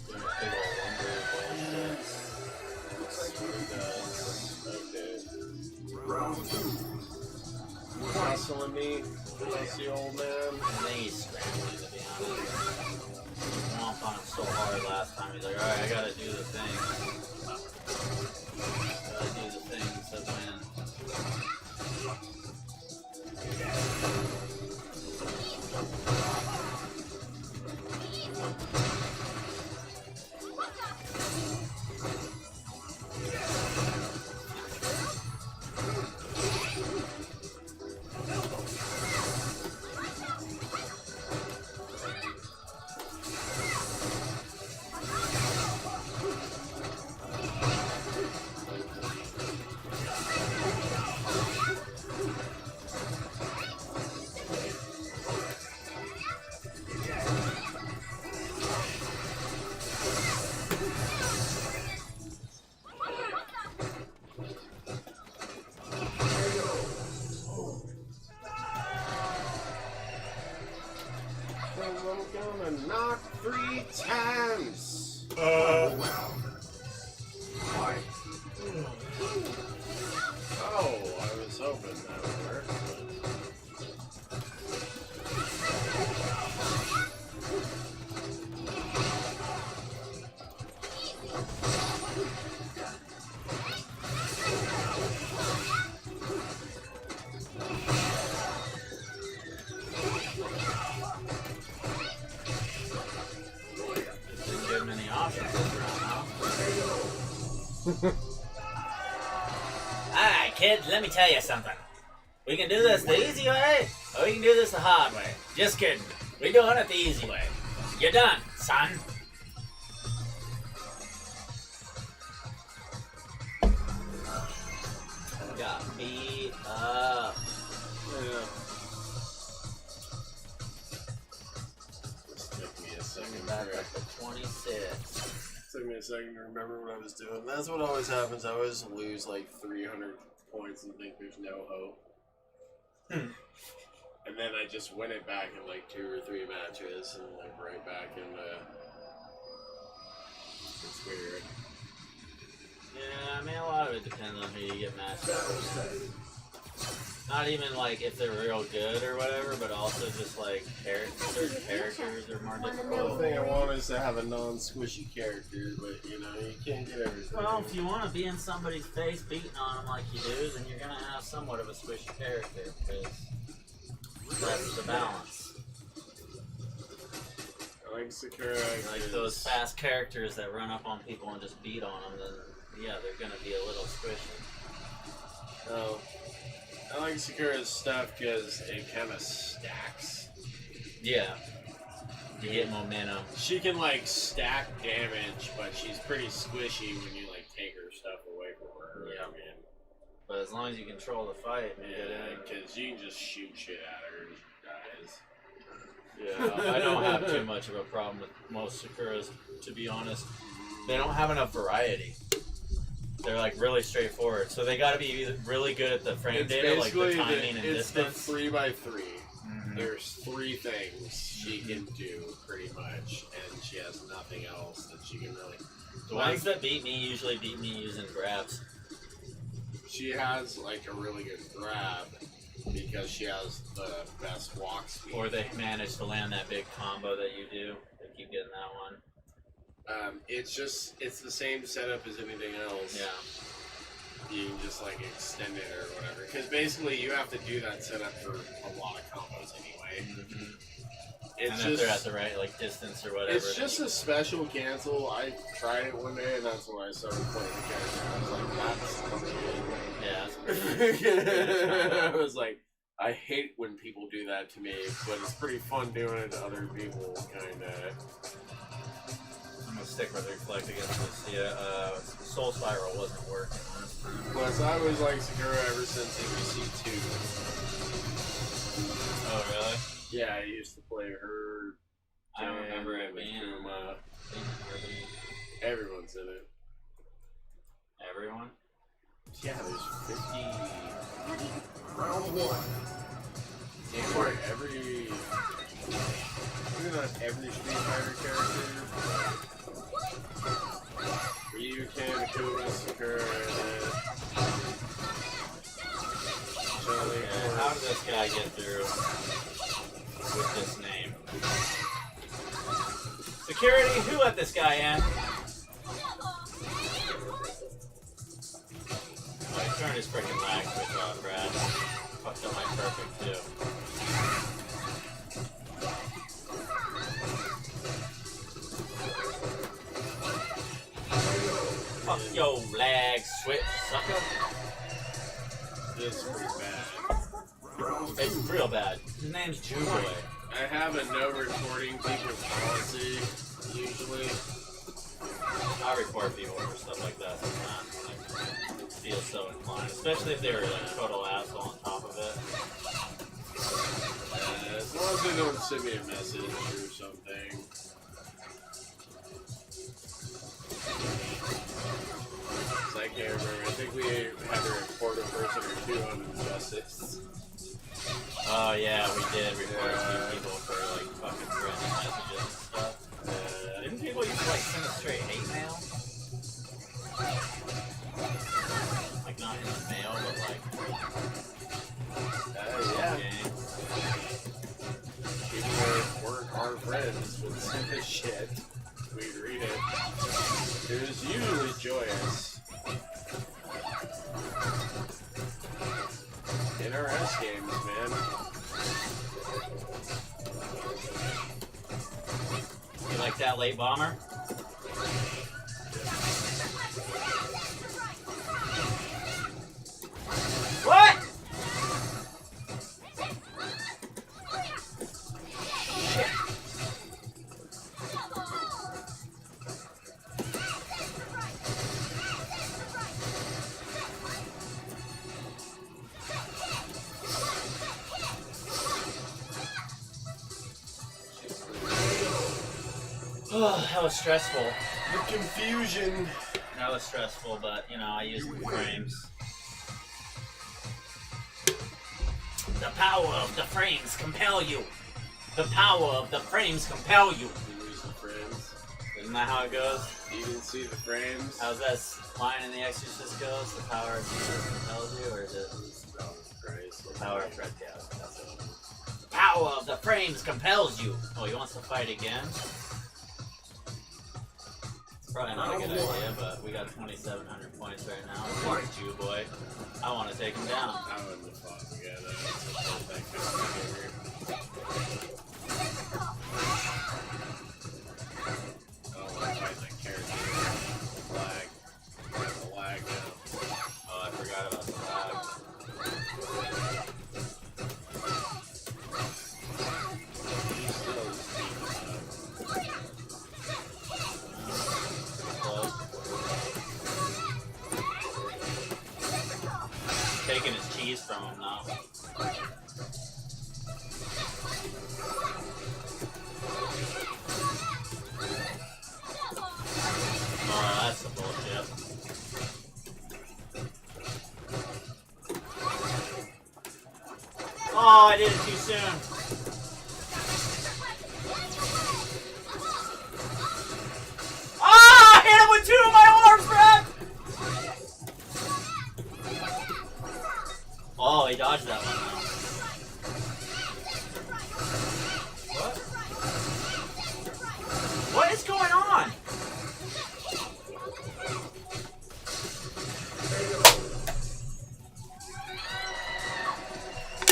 Doing a big old lumber bullshit. Looks like he does. Okay. Round 2. Hustling me. That's the old man. I think he's scrambling, to be honest. He whomped on him so hard last time. He's like, alright, I gotta do the thing. Gotta do the things that win. I'm gonna knock 3 times. Final round. Fight. Oh, I was hoping that would work. Didn't give him any options this round, huh? Alright, kids, let me tell you something. We can do this the easy way, or we can do this the hard way. Just kidding. We're doing it the easy way. You're done, son. Got beat up. Yeah. Just took me a second. Back up to 26. Took me a second to remember what I was doing. That's what always happens. I always lose like 300 points and think there's no hope. And then I just win it back in like 2 or 3 matches and like right back into. It's weird. Yeah, I mean, a lot of it depends on who you get matched up with. Not even like if they're real good or whatever, but also just like certain characters are more The difficult. thing I want is to have a non-squishy character, but you know, you can't get everything. Well, if you want to be in somebody's face beating on them like you do, then you're gonna have somewhat of a squishy character, because that's the balance. I like Sakura. Like those fast characters that run up on people and just beat on them, then yeah, they're gonna be a little squishy. Oh. I like Sakura's stuff because it kind of stacks. Yeah, you get momentum. She can like stack damage, but she's pretty squishy when you like take her stuff away from her. Yeah. I mean, But as long as you control the fight and get yeah, in. because you can just shoot shit at her and she dies. Yeah, I don't have too much of a problem with most Sakuras, to be honest. They don't have enough variety. They're like really straightforward. So they got to be either really good at the frame It's data, like the basically timing and it's distance. the 3x3. Mhm. There's 3 things she can do pretty much, and she has nothing else that she can really. The ones that beat me usually beat me using grabs. She has like a really good grab because she has the best walk speed. Or they manage to land that big combo that you do. They keep getting that one. It's the same setup as anything else. Yeah. You can just like extend it or whatever. Because basically you have to do that setup for a lot of combos anyway. Mm-hmm. It's And just, if they're at the right like distance or whatever. it's just a special cancel. I tried it one day and that's when I started playing the character. I was like, that's Yeah. I was like, I hate when people do that to me, but it's pretty fun doing it to other people, kinda. I'm gonna stick with Reflect against this. Yeah, Soul Spiral wasn't working last time. Plus, I always liked Sakura ever since ABC 2. Oh, really? Yeah, I used to play her. I don't remember it being. Kuma. Everyone's in it. Everyone? Yeah, there's 50. Round 1. Damn right, maybe not every Street Fighter character. Ryu, Kuma, Sakura, and Charlie. Yeah, how did this guy get through with this name? Security, who let this guy in? My turn is freaking lagged with Brad. Fucked up my perfect too. Fuck yo, lag, switch, sucker. This is pretty bad. It's real bad. His name's Jew Boy. I have a no recording people policy, usually. I report people for stuff like that sometimes. I feel so inclined, especially if they were like a total asshole on top of it. As long as they don't send me a message or something. I can't remember. I think we had to report a person or two on injustice. Oh yeah, we did report a few people for like fucking threatening messages and stuff. Didn't people used to like send a straight hate mail? Like not in the mail, but like Yeah. game. People who weren't our friends would send us shit. We'd read it. It was usually joyous. NRS games, man. You like that late bomber? What? Oh, that was stressful. The confusion. That was stressful, but you know, I used the frames. The power of the frames compel you. The power of the frames compel you. You lose the frames. Isn't that how it goes? You didn't see the frames. How's that line in The Exorcist goes? The power of Jesus compels you, or is it Oh, Christ. the power of Fred? Yeah, that's it. The power of the frames compels you. Oh, he wants to fight again? Probably not a good idea, but we got 2,700 points right now. Big Jew boy. I want to take him down. I wouldn't have fought together. That kind of behavior. I don't want to fight that character. Lag. Got the lag now. Oh, I forgot about the lag. He's still Close. Taking his cheese from him now. Oh, Oh, I did it too soon. Ah! I hit him with 2 of my arms, Brad! Oh, he dodged that one. What? What is going on?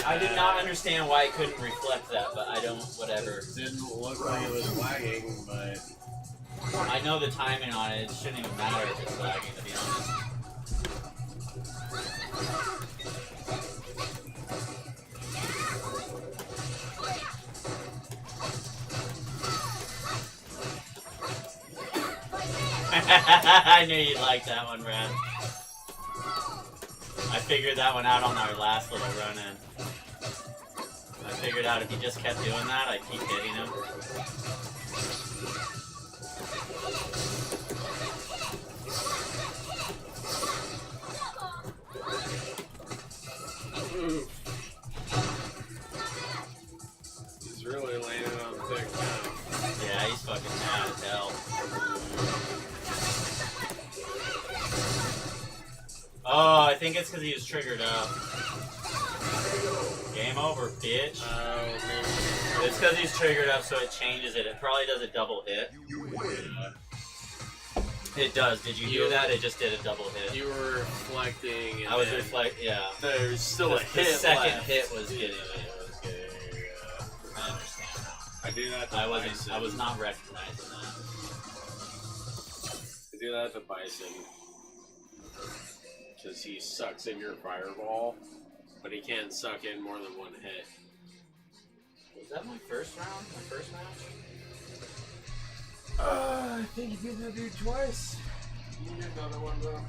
I did not understand why it couldn't reflect that, but I don't, whatever. Didn't look like it was lagging, but I know the timing on it. It shouldn't even matter if it's lagging, to be honest. I knew you'd like that one, Brad. I figured that one out on our last little run-in. I figured out if he just kept doing that, I'd keep hitting him. he's really laying it on thick now. Yeah, he's fucking mad as hell. Oh, I think it's because he was triggered up. Game over, bitch. Oh, man. It's because he's triggered up, so it changes it. It probably does a double hit. It does. Did you hear that? It just did a double hit. You were reflecting. And I was reflecting. Yeah. There's still a hit. The second left. hit was getting it. I understand now. I do that to I Bison. was not recognizing that. I do that to Bison. Because he sucks in your fireball, but he can't suck in more than 1 hit. Was that my first round? My first match? I think you did that dude twice. You did another one though.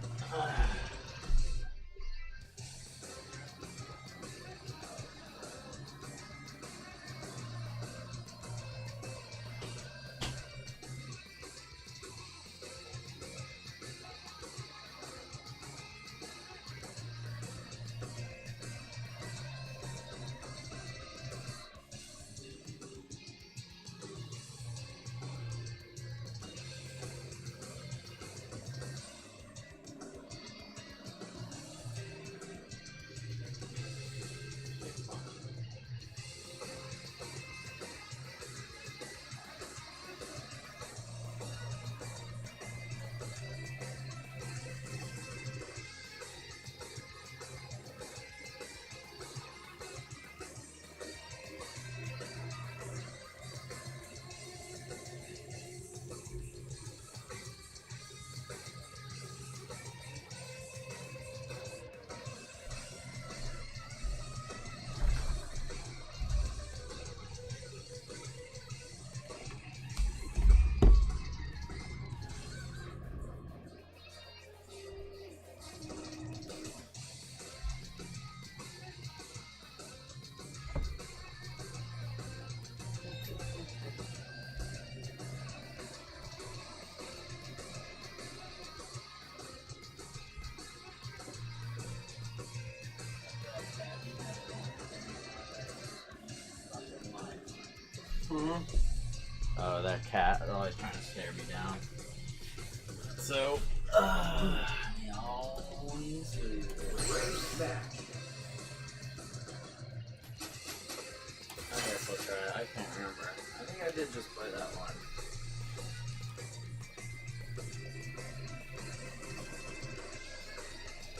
Oh, that cat is always trying to stare me down. So, I guess I'll try it. I can't remember. I think I did just play that one.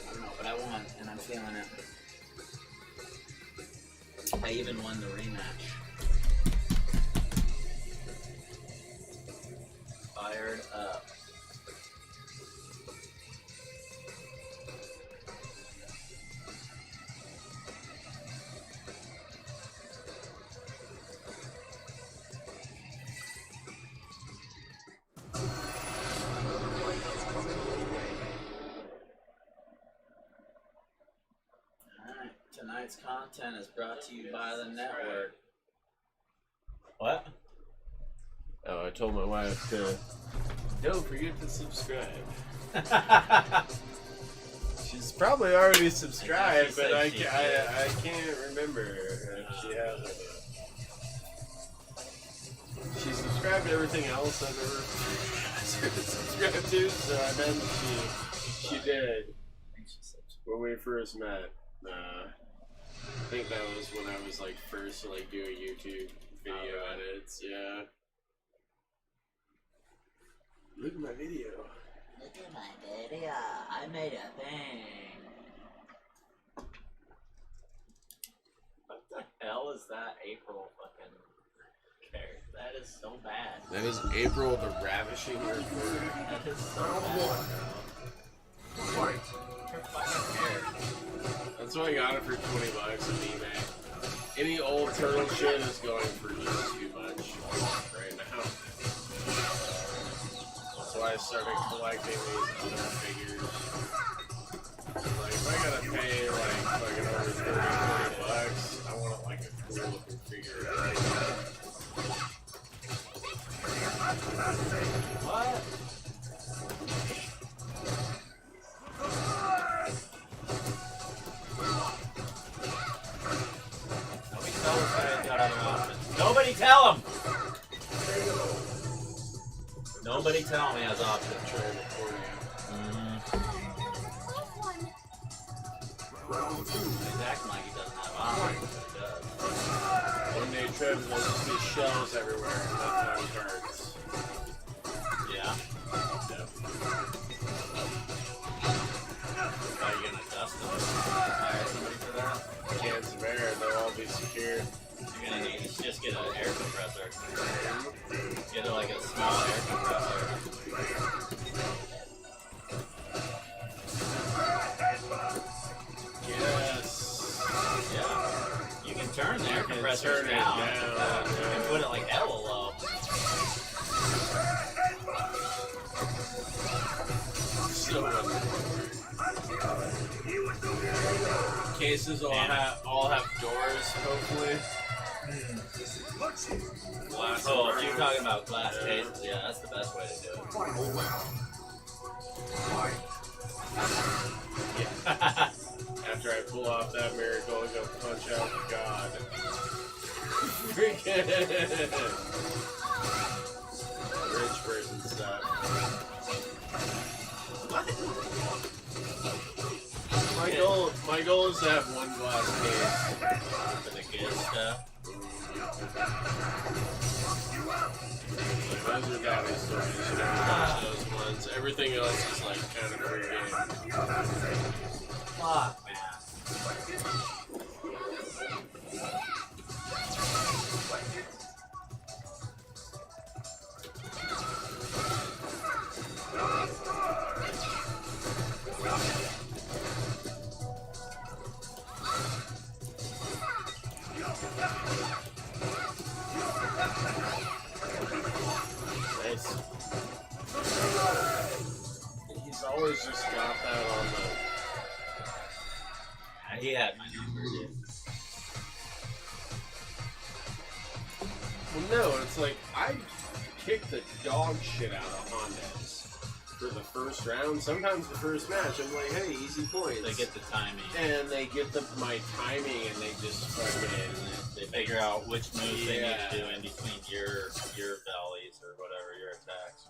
I don't know, but I won, and I'm feeling it. I even won the rematch. Fired up. Alright, tonight's content is brought to you by the network. What? oh, I told my wife to don't forget to subscribe. She's probably already subscribed, but I said she can't remember if she has or not. She subscribed to everything else I've ever subscribed to, so I meant she did when we first met. I think that was when I was like first like doing YouTube video edits. Yeah. Look at my video. Look at my video. I made a thing. What the hell is that April fucking character? That is so bad. That is April the Ravishing Reporter. That is so Round bad. one. Fight. Her fucking hair. That's why I got it for $20 on eBay. Any old turtle shit is going for just too much right now. That's why I started collecting these other figures. Like, if I gotta pay like fucking over $30 I want like a cool looking figure. What? Nobody tell him! Nobody tell him he has options. He's acting like he doesn't have options. He does. One day Trev will just be shells everywhere, and that's how he hurts. Yeah. Yep. How are you gonna dust them? Hire somebody for that? Cans of air, they'll all be secured. You're gonna need to just get an air compressor. Get like a small air compressor. Yes. Yeah. You can turn the air compressor turn it down. down, You can put it like hella low. So cases all have doors, hopefully. Glass Oh, if you're talking about glass cases, yeah, that's the best way to do it. Final round. Fight. After I pull off that miracle and go punch out God. Freaking rich person stuff. My goal is to have one glass case For the good stuff. Like, those are daddy's stories, you know, those ones. Everything else is like kind of free game. Fuck, man. Nice. He's always just got that on the. He had my number, dude. Well, no, it's like I kicked the dog shit out of Hondas for the first round. Sometimes the first match, I'm like, hey, easy points. They get the timing. and they get my timing, and they just fucking. They figure out which moves they need Yeah. to do in between your bellies or whatever, your attacks.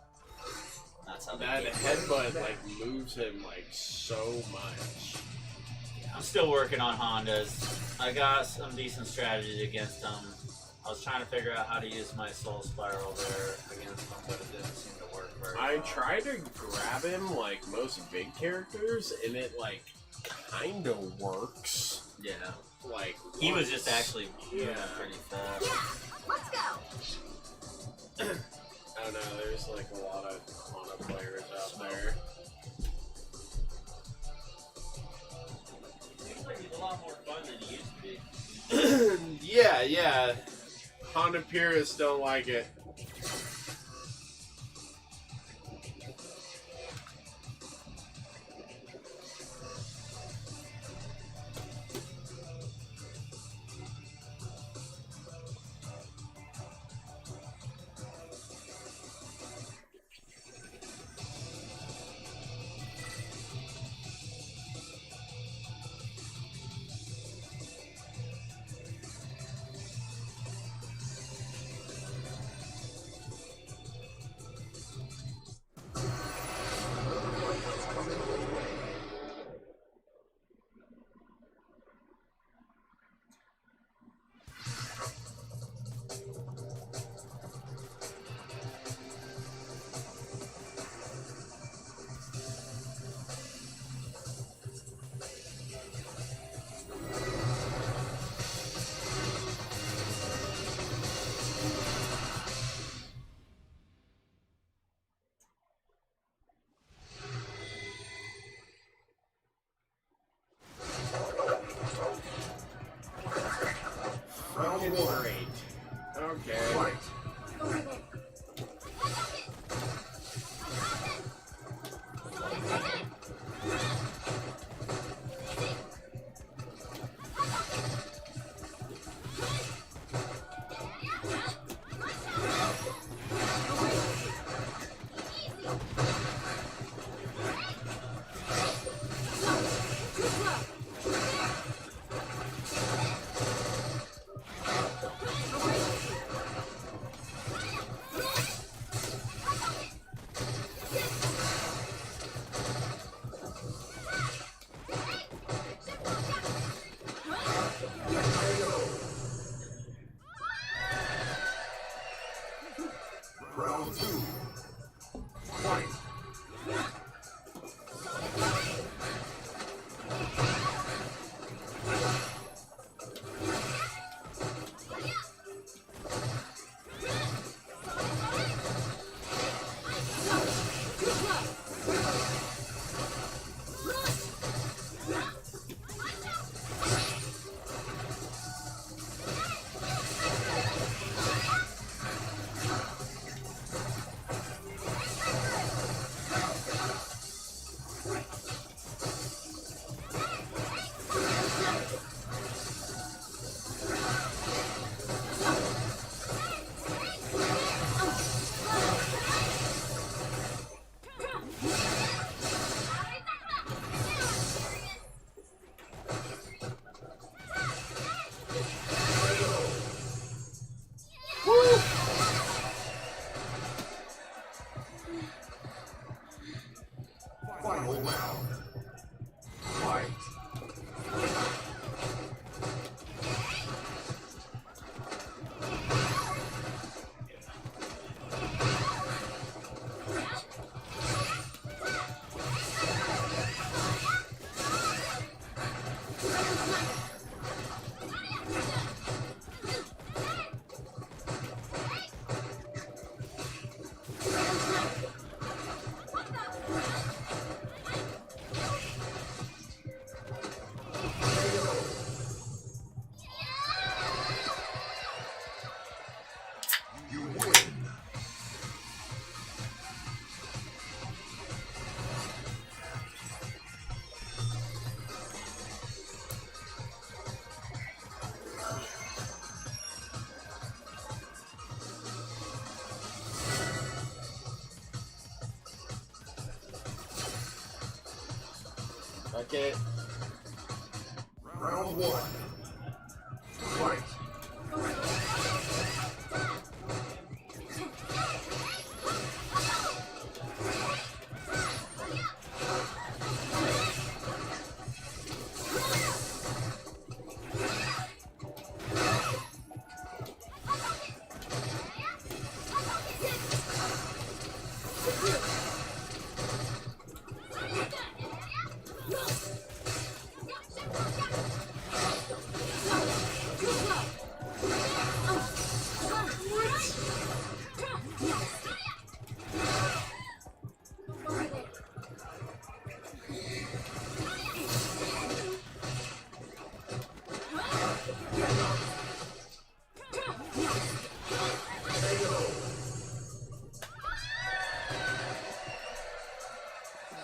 That's how they That get it. headbutt like moves him like so much. I'm still working on Hondas. I got some decent strategies against them. I was trying to figure out how to use my soul spiral there against them, but it didn't seem to work very I well. tried to grab him like most big characters, and it like kind of works. Yeah. Like He was just actually moving Yeah. pretty fast. Let's go. I don't know. There's like a lot of players out there. Seems like he's a lot more fun than he used to be. Yeah. Honda purists don't like it. Okay. Round one. Fight.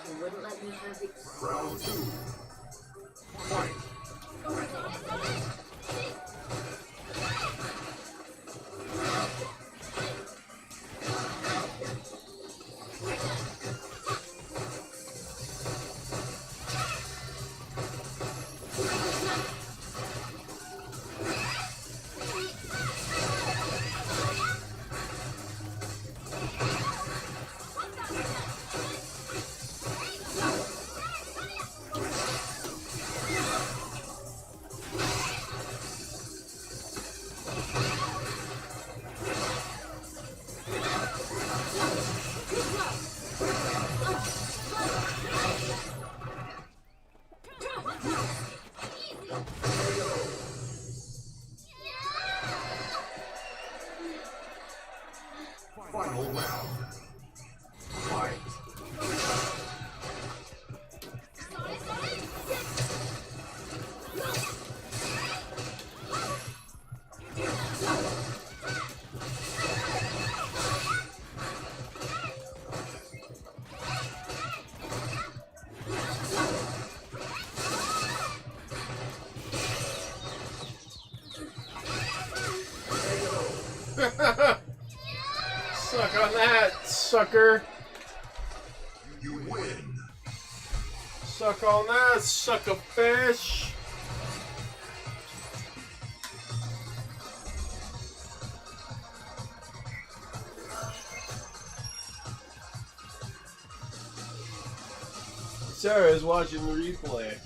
You wouldn't let me have it. Round two. Fight. Final round. Fight. Suck on that, sucker. You win. Suck on that, suck a fish. Sarah is watching the replay.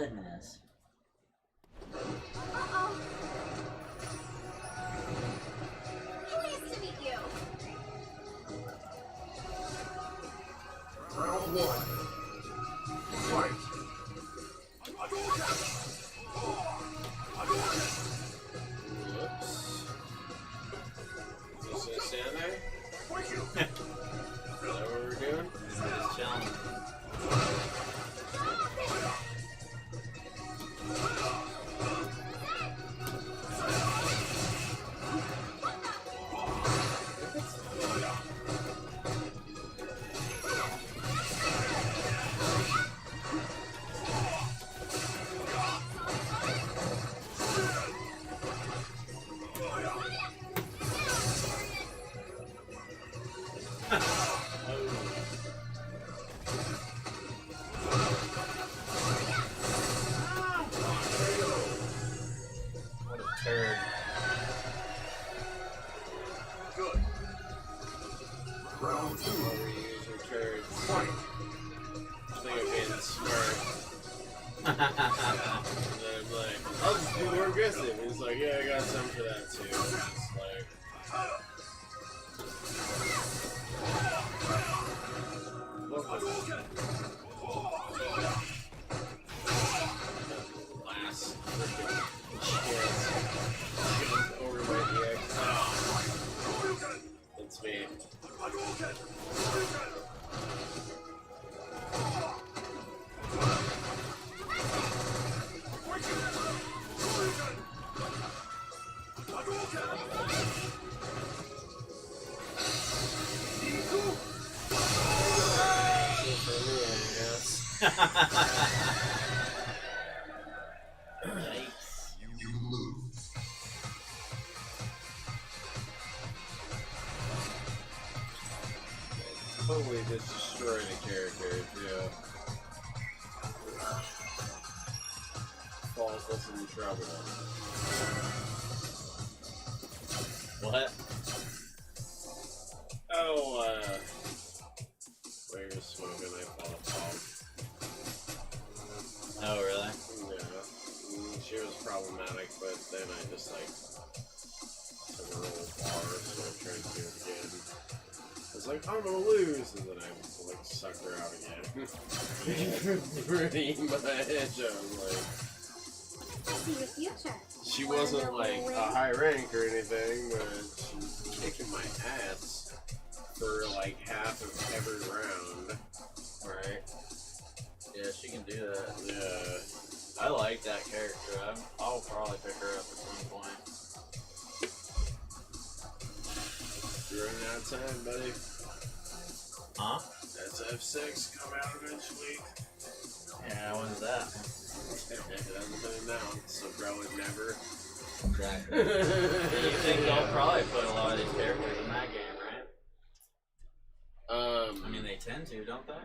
goodness. Uh-oh. Pleased to meet you. Round one. Fight. Whoops. Just gonna stand there? Is that what we're doing? Just chilling. What a turd. Good. Round two. Overuse your turds. Fight. I think I'm being smart. And then I'm like, I'll just be more aggressive. And he's like, yeah, I got some for that too. And it's like, last freaking chance. Jump over my EX. Oh, that's me. For me, I guess. Yikes. You lose. Totally just destroyed a character, too. Falls us in trouble. What? Oh, we were smoking, I fell apart. Oh, really? Yeah. She was problematic, but then I just, like, took a roll bar, so I tried to do it again. I was like, I'm gonna lose, and then I, like, sucked her out again. Pretty much, I was like... I see your future. She Wanna wasn't know like who will a win? high rank or anything, but she was kicking my ass for like half of every round. Right. Yeah, she can do that. Yeah. I like that character. I'll probably pick her up at some point. You're running out of time, buddy. Huh? That's F6 come out eventually. Yeah, when's that? It hasn't been announced, so probably never. Exactly. You think they'll probably put a lot of these characters in that game, right? I mean, they tend to, don't they?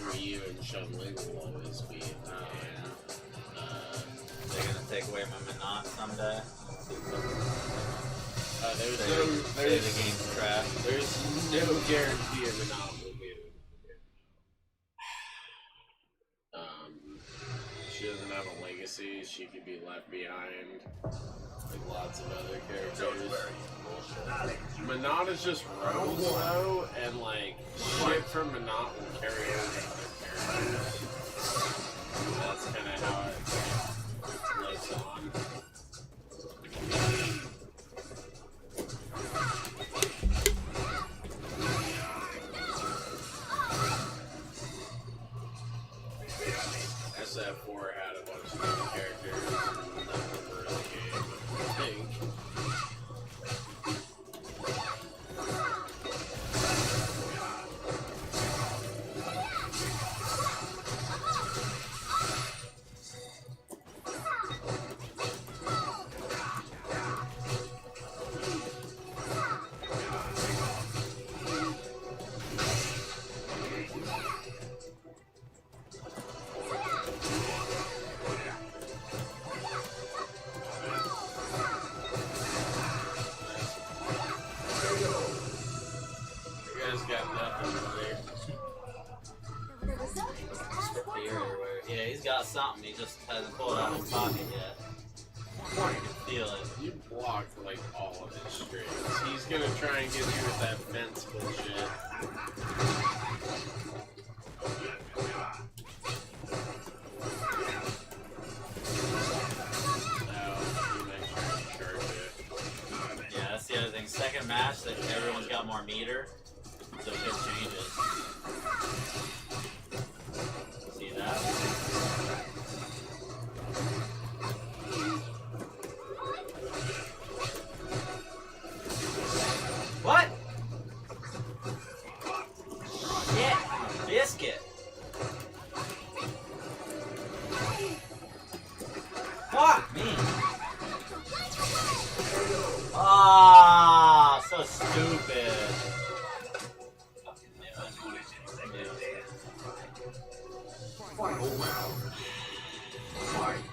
Ryu and Chun-Li will always be. They're gonna take away my Minot someday. Say the game's trash. There's no guarantee of Minot will be. She doesn't have a legacy. She could be left behind, like lots of other characters. Minot is just Rose though, and like shit from Minot will carry over to other characters. That's kind of how it lives on. SF4 had a bunch of new characters that were in the game, I think. Yeah, he's got something. He just hasn't pulled it out of his pocket yet. I can feel it. You blocked like all of his strings. He's gonna try and get you with that fence bullshit. Yeah, that's the other thing. Second match, that everyone's got more meter, so shit changes. See that? What? Shit! Biscuit! Fuck me! Ah, so stupid. Final round. Fight.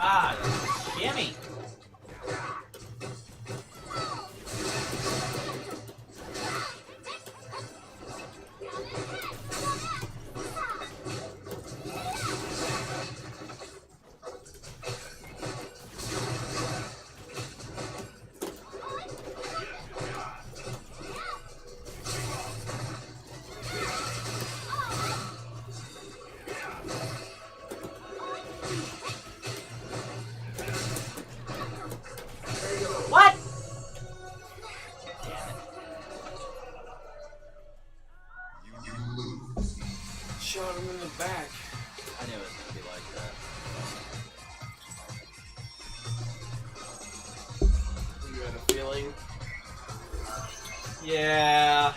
Ah, gimme! What? You lose. Shot him in the back. I knew it was gonna be like that. You had a feeling? Yeah.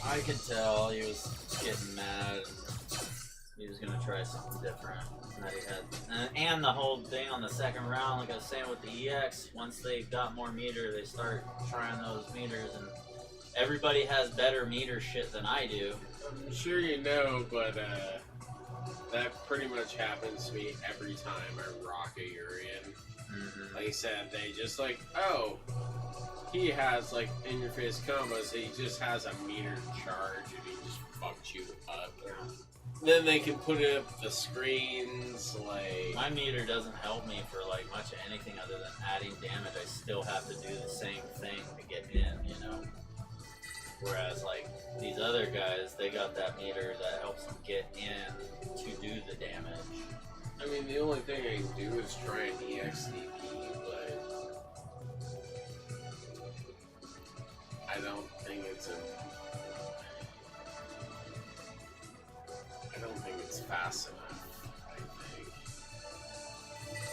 I could tell he was getting mad. He was gonna try something different that he had, and the whole thing on the second round, like I was saying with the EX, once they got more meter, they start trying those meters, and everybody has better meter shit than I do. I'm sure you know, but that pretty much happens to me every time I rock a Urian. Like I said, they just like, oh, he has like in your face combos, he just has a meter charge and he just fucks you up. Then they can put it up the screens, like... My meter doesn't help me for like much of anything other than adding damage. I still have to do the same thing to get in, you know? Whereas like these other guys, they got that meter that helps them get in to do the damage. I mean, the only thing I can do is try an EXDP, but... I don't think it's I don't think it's fast enough, I think.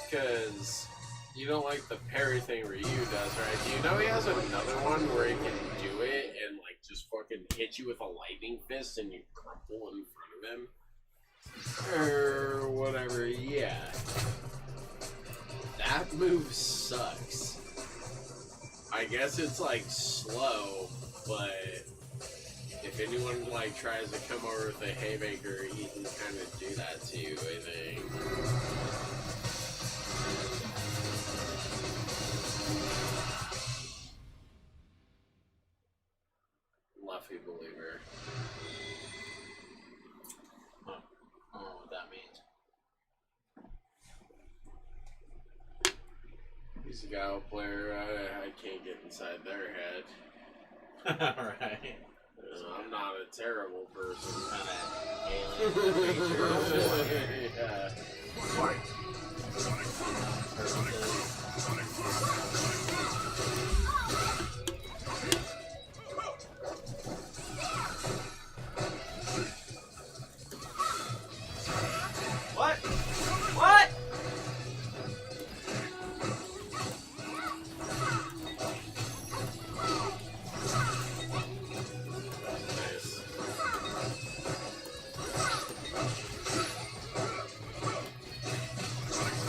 Because you don't like the parry thing Ryu does, right? Do you know he has another one where he can do it and like just fucking hit you with a lightning fist and you crumple in front of him? Or whatever, yeah. That move sucks. I guess it's like slow, but if anyone like tries to come over with a haymaker, he can kind of do that to you, I think. Luffy believer. Huh. I don't know what that means. He's a Gao player. I can't get inside their head. Right. I'm not a terrible person. Kind of alien creature. Yeah. Fight. What? What?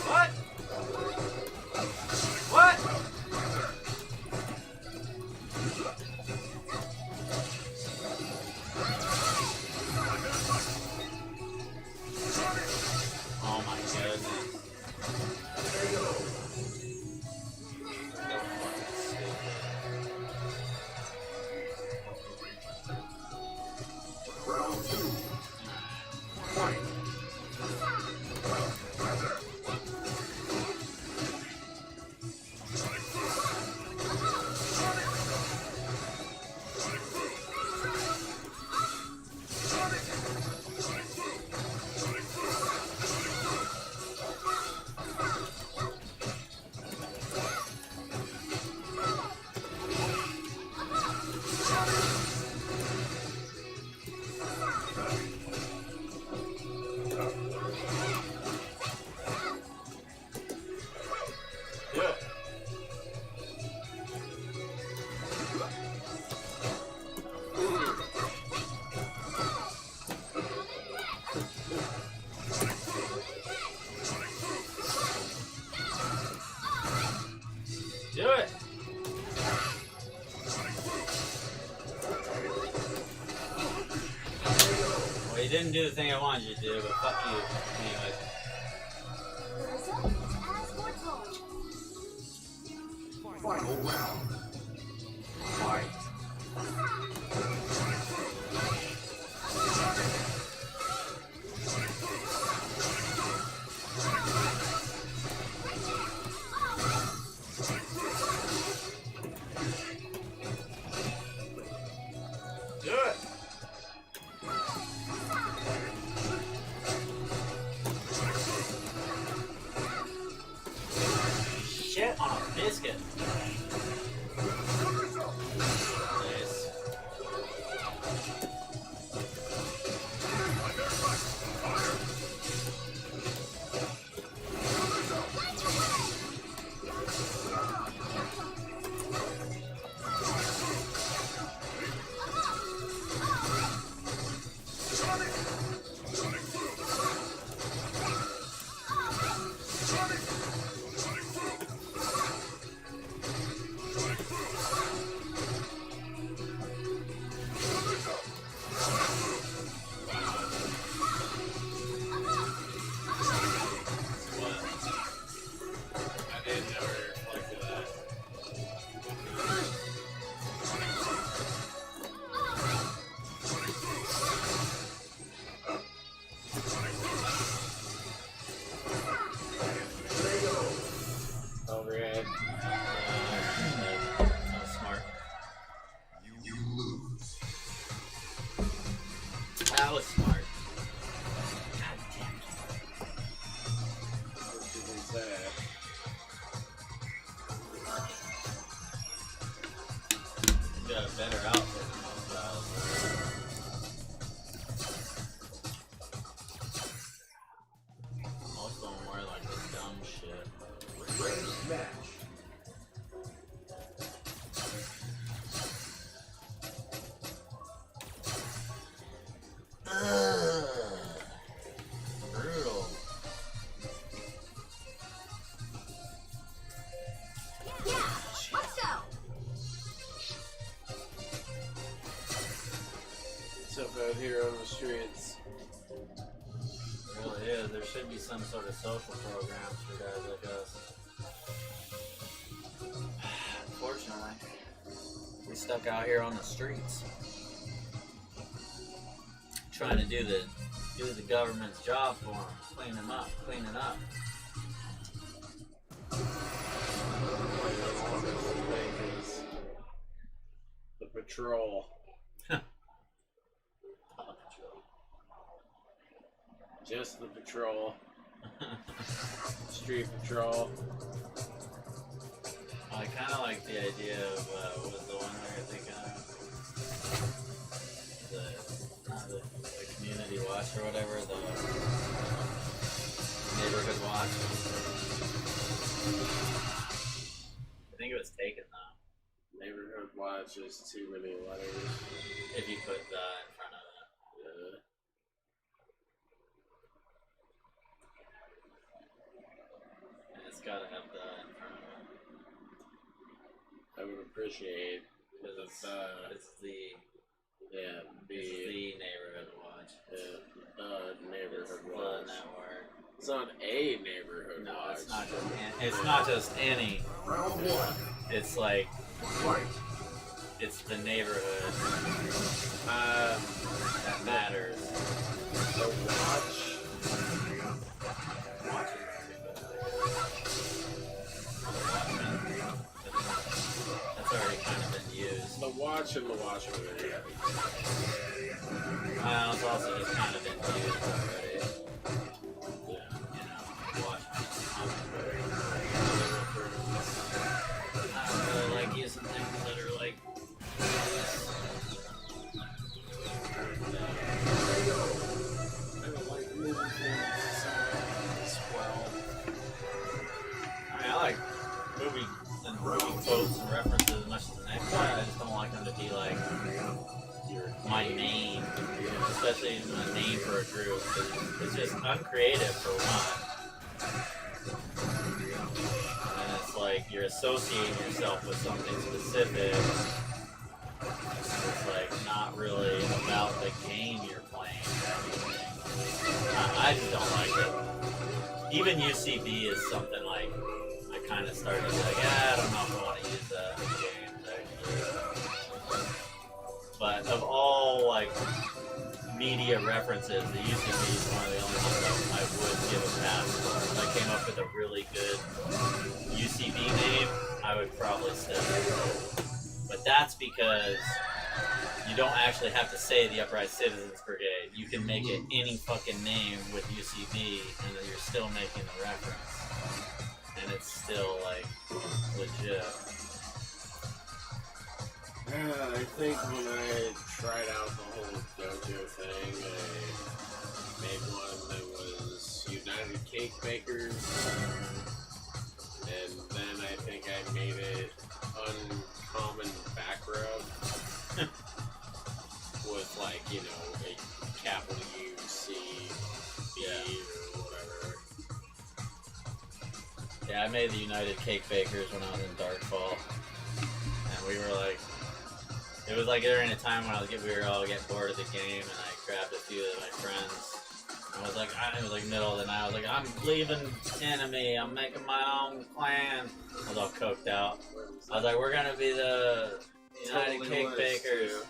What? Do it! Well, you didn't do the thing I wanted you to do, but fuck you. Anyway. The result is as foretold. Final round. Fight. Do it! Shit on a biscuit. Nice. I didn't know we reflected that. Overhead. That was smart. You lose. That was smart. God damn it. What did he say? You got a better outfit than most guys. Most of them wear like this dumb shit. First match. Brutal. Yeah, let's go. Stuff out here on the streets. It really is. There should be some sort of social programs for guys like us. Unfortunately, we stuck out here on the streets, trying to do the government's job for them, cleaning up. The patrol. Just the patrol. Street patrol. I kind of like the idea of what was the one we were thinking of? The community watch or whatever, the neighborhood watch. I think it was taken though. Neighborhood watch is too many letters. If you put the in front of it. Yeah. And it's gotta have the in front of it. I would appreciate Because if it's the the neighborhood watch. neighborhood It's watch. the network. It's not a neighborhood No, watch. it's not just any. Round one. It's like Fight. it's the neighborhood that matters. The watch. That's already kind of been used. The watch and the watchman are together. Well, it's also just kind of been used already. Yeah. You know, Watchmen. I don't really like using things that are like. I don't like moving things as well. I mean, I like movie quotes and references as much as the next guy. I just don't like them to be like my name, especially a name for a group. It's just uncreative for one, and it's like like you're associating yourself with something specific. It's like not really about the game you're playing. I just don't like it. Even UCB is something like I kind of started to be like, I don't know if I want to use that in games actually. But of all like media references, the UCB is one of the only ones I would give a pass for. If I came up with a really good UCB name, I would probably stick with it. But that's because you don't actually have to say the Upright Citizens Brigade. You can make it any fucking name with UCB, and then you're still making the reference. And it's still, like, legit. Yeah, I think when I tried out the whole dojo thing, I made one that was United Cake Bakers, and then I think I made it Uncommon Back Rub with, like, you know, a capital UCB or whatever. Yeah, I made the United Cake Bakers when I was in Darkfall. And we were like, it was like during a time when we were all getting bored of the game, and I grabbed a few of my friends. I was like, it was like middle of the night. I was like, I'm leaving enemy. I'm making my own clan. I was all coked out. I was like, we're gonna be the United Cake Bakers.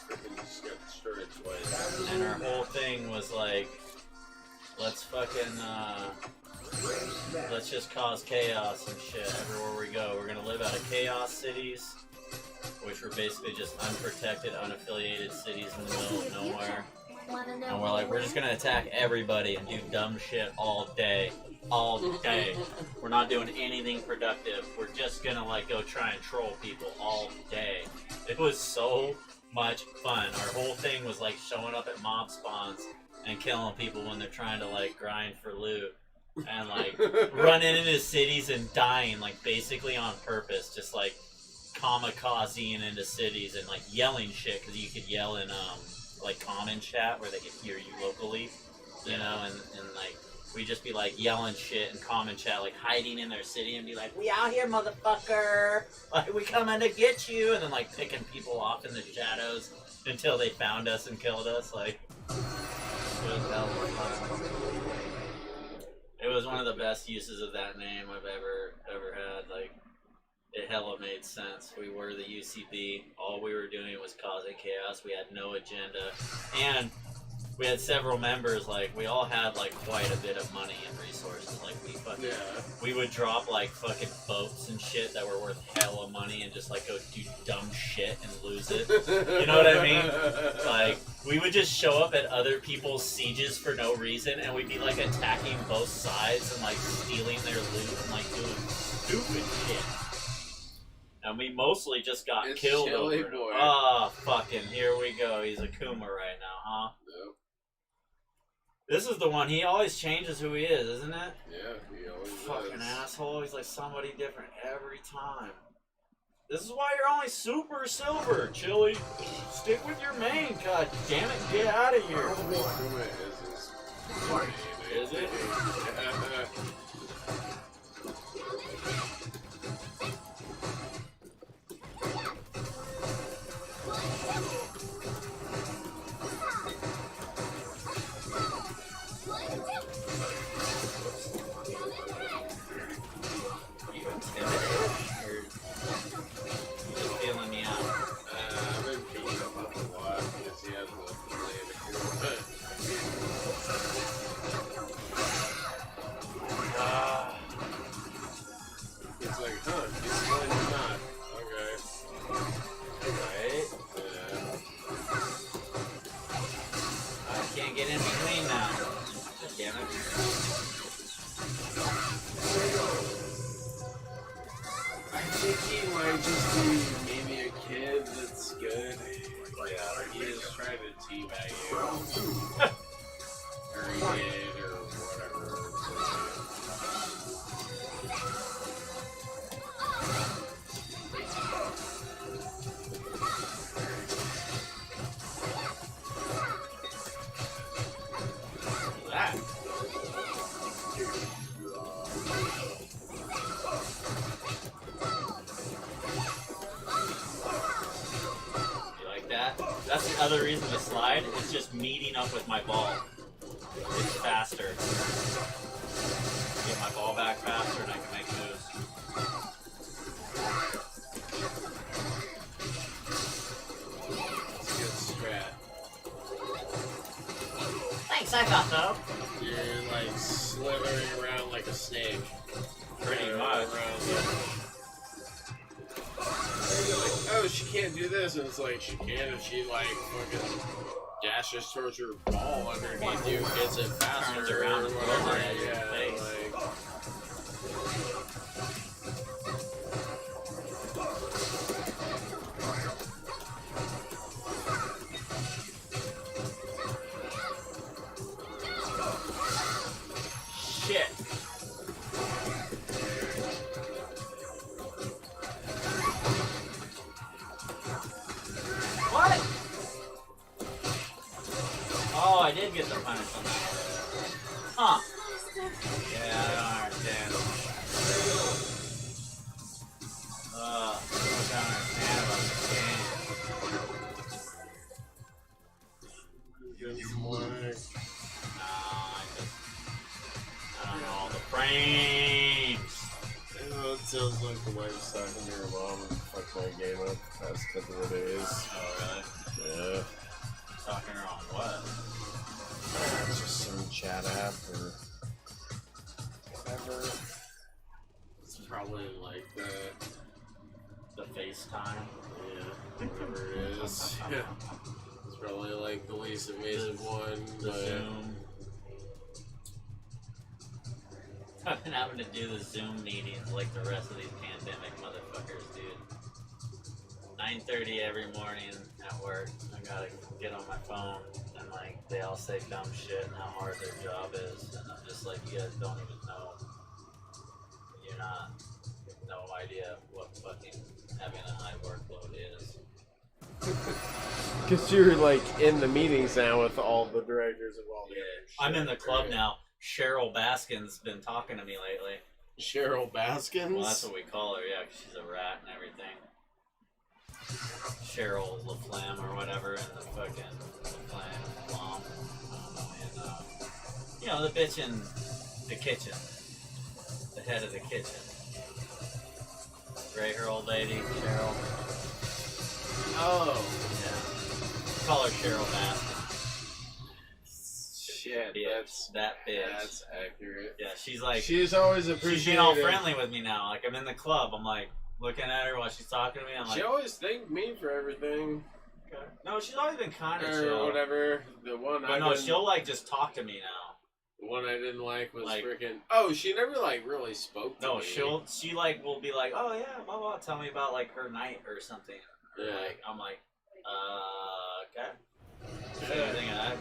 Freaking just got destroyed twice. And our whole thing was like, let's fucking let's just cause chaos and shit everywhere we go. We're gonna live out of chaos cities, which were basically just unprotected, unaffiliated cities in the middle of nowhere. And we're like, we're just gonna attack everybody and do dumb shit all day. All day. We're not doing anything productive. We're just gonna like go try and troll people all day. It was so much fun. Our whole thing was like showing up at mob spawns and killing people when they're trying to like grind for loot. And like running into cities and dying like basically on purpose. Just like kamikazeing into cities and like yelling shit, because you could yell in like common chat where they could hear you locally, you know, and like we'd just be like yelling shit in common chat, like hiding in their city and be like, we out here, motherfucker, like we coming to get you, and then like picking people off in the shadows until they found us and killed us. Like it was hell of fun. It was one of the best uses of that name I've ever had. Like, it hella made sense. We were the UCB. All we were doing was causing chaos. We had no agenda. And we had several members, like, we all had, like, quite a bit of money and resources. Like, we would drop, like, fucking boats and shit that were worth hella money and just, like, go do dumb shit and lose it. You know what I mean? Like, we would just show up at other people's sieges for no reason, and we'd be, like, attacking both sides and, like, stealing their loot and, like, doing stupid shit. And we mostly just got killed over it. Oh, fucking, here we go. He's a Kuma right now, huh? Yep. This is the one, he always changes who he is, isn't it? Yeah, he always Fucking does. asshole, he's like somebody different every time. This is why you're only super silver, Chili. Stick with your main, god damn it, get out of here. Is it? That's the other reason to slide. It's just meeting up with my ball. It's faster. Get my ball back faster and I can make moves. It's a good strat. Thanks, I thought so. You're like slithering around like a snake. Pretty much. Around you're like, oh, she can't do this, and it's like she can if she like fucking dashes towards your ball underneath you, gets it faster, Turns around and whatever. throws it at your Yeah, face. Shit. What? Oh, I did get the punish on that. Huh. Yeah, I don't understand. I don't understand about this game. I don't know all the frames. Oh, it sounds like the wife's talking to her mom and fucked my game up the past couple of days. Oh, really? Yeah. Talking her on what? It's just some chat app or whatever. It's probably like The FaceTime. whatever it is. Yeah. It's probably like the least invasive one, The but Zoom. I've been having to do the Zoom meetings like the rest of these pandemic motherfuckers, dude. 9:30 every morning at work. I gotta get on my phone and like they all say dumb shit and how hard their job is, and I'm just like, you guys don't even know. You're not. You have no idea what fucking having a high workload is. because you're like in the meetings now with all the directors of all the other shit. I'm in the club now. Cheryl Baskin's been talking to me lately. Cheryl Baskins? Well, that's what we call her, yeah, 'cause she's a rat and everything. Cheryl LaFlamme or whatever, and the fucking LaFlamme mom. I don't know, and, you know, the bitch in the kitchen. The head of the kitchen. Right, her old lady, Cheryl. Oh. Yeah. Call her Cheryl Baskin. Shit, Bitch. That bitch. that's accurate. Yeah, she's like, She's always she's appreciated. being all friendly with me now. Like, I'm in the club, I'm like, looking at her while she's talking to me, I'm like, She always thanked me for everything. okay. No, she's always been kind of Or chill. whatever. The one But I no, didn't, she'll like just talk to me now. the one I didn't like was Like- freaking. Oh, she never like really spoke to No, me. she like will be like, oh yeah, blah blah, tell me about like her night or something. Or, Yeah. like I'm like, okay. Say anything I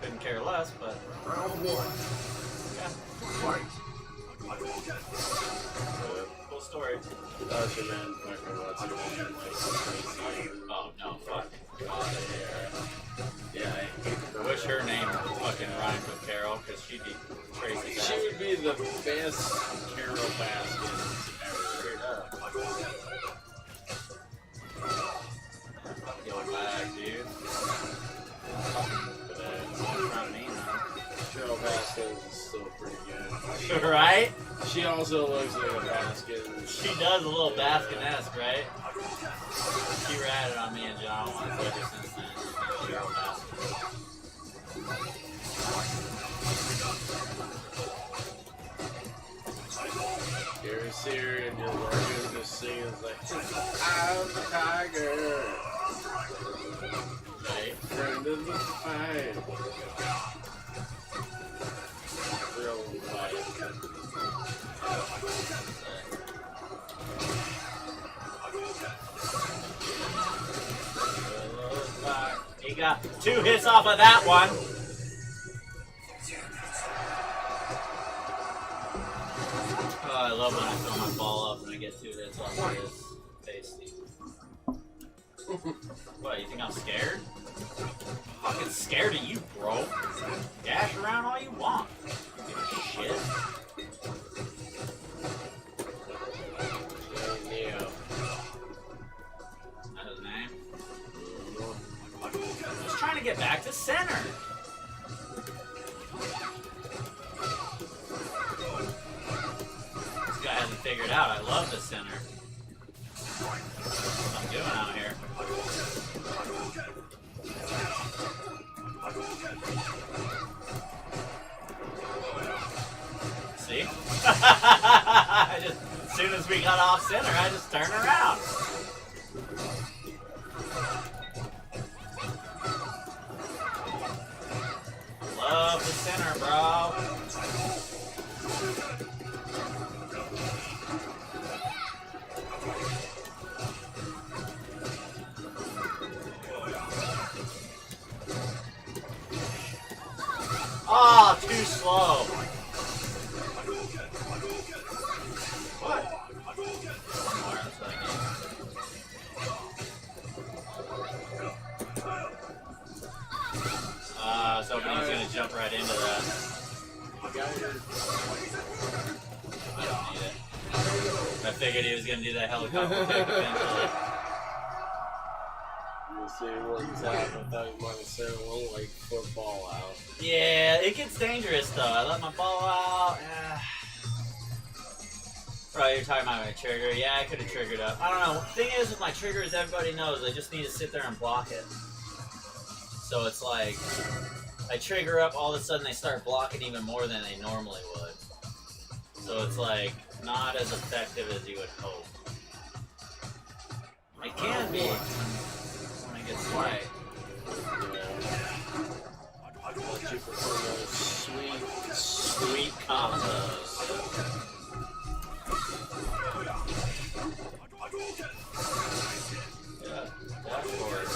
couldn't care less, but Round one. yeah, Fight. cool story. Oh, she meant fucking what's her name? Like Tracy. Oh no, fuck. Yeah, I hate I wish her name fucking rhymed with Carol, because she'd be crazy. She would be the best Carol Baskins ever. Yo, bag, dude. Carol Baskins is still pretty good. Right? She also looks like a Baskin. She does a little Baskin-esque, right? She ratted on me and John once ever since then. Cheryl Baskin. You ever see her and you're working just singing like, I'm the tiger, Right? friend of the fight. Real fight. He got 2 hits off of that one. Oh, I love when I throw my ball up and I get 2 hits off of his face. What, you think I'm scared? I'm fucking scared of you, bro. Dash around all you want. Give a shit. Neo. Is that his name? What I'm doing out here. See? As soon as we got off center, I just turned around. Love the center, bro. Oh, too slow. What? I was hoping he was going to jump right into that. I don't need it. I figured he was going to do that helicopter kick eventually. We'll see what's happening. I thought you might have said one like football out. Yeah, it gets dangerous though. I let my ball out. Bro, you're talking about my trigger. Yeah, I could have triggered up. I don't know. The thing is with my triggers, everybody knows I just need to sit there and block it. So it's like, I trigger up, all of a sudden they start blocking even more than they normally would. So it's like, not as effective as you would hope. It can be when it gets right. But you prefer those Sweet combos. Yeah, dashboard.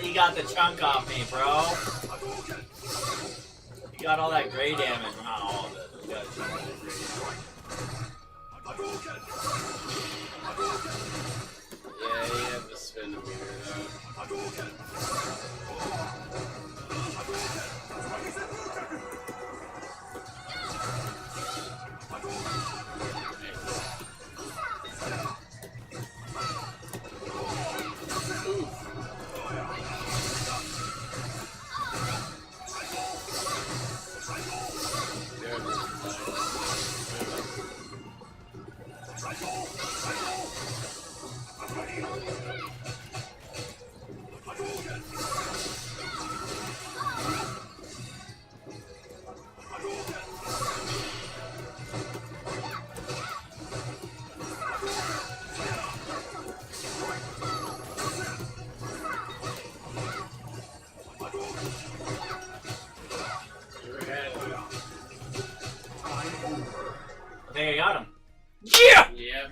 He got the chunk off me, bro. He got all that gray damage. Not all of it. He got a chunk of it. Yeah, he had the spin meter though. I think I got him. Yeah! Yep.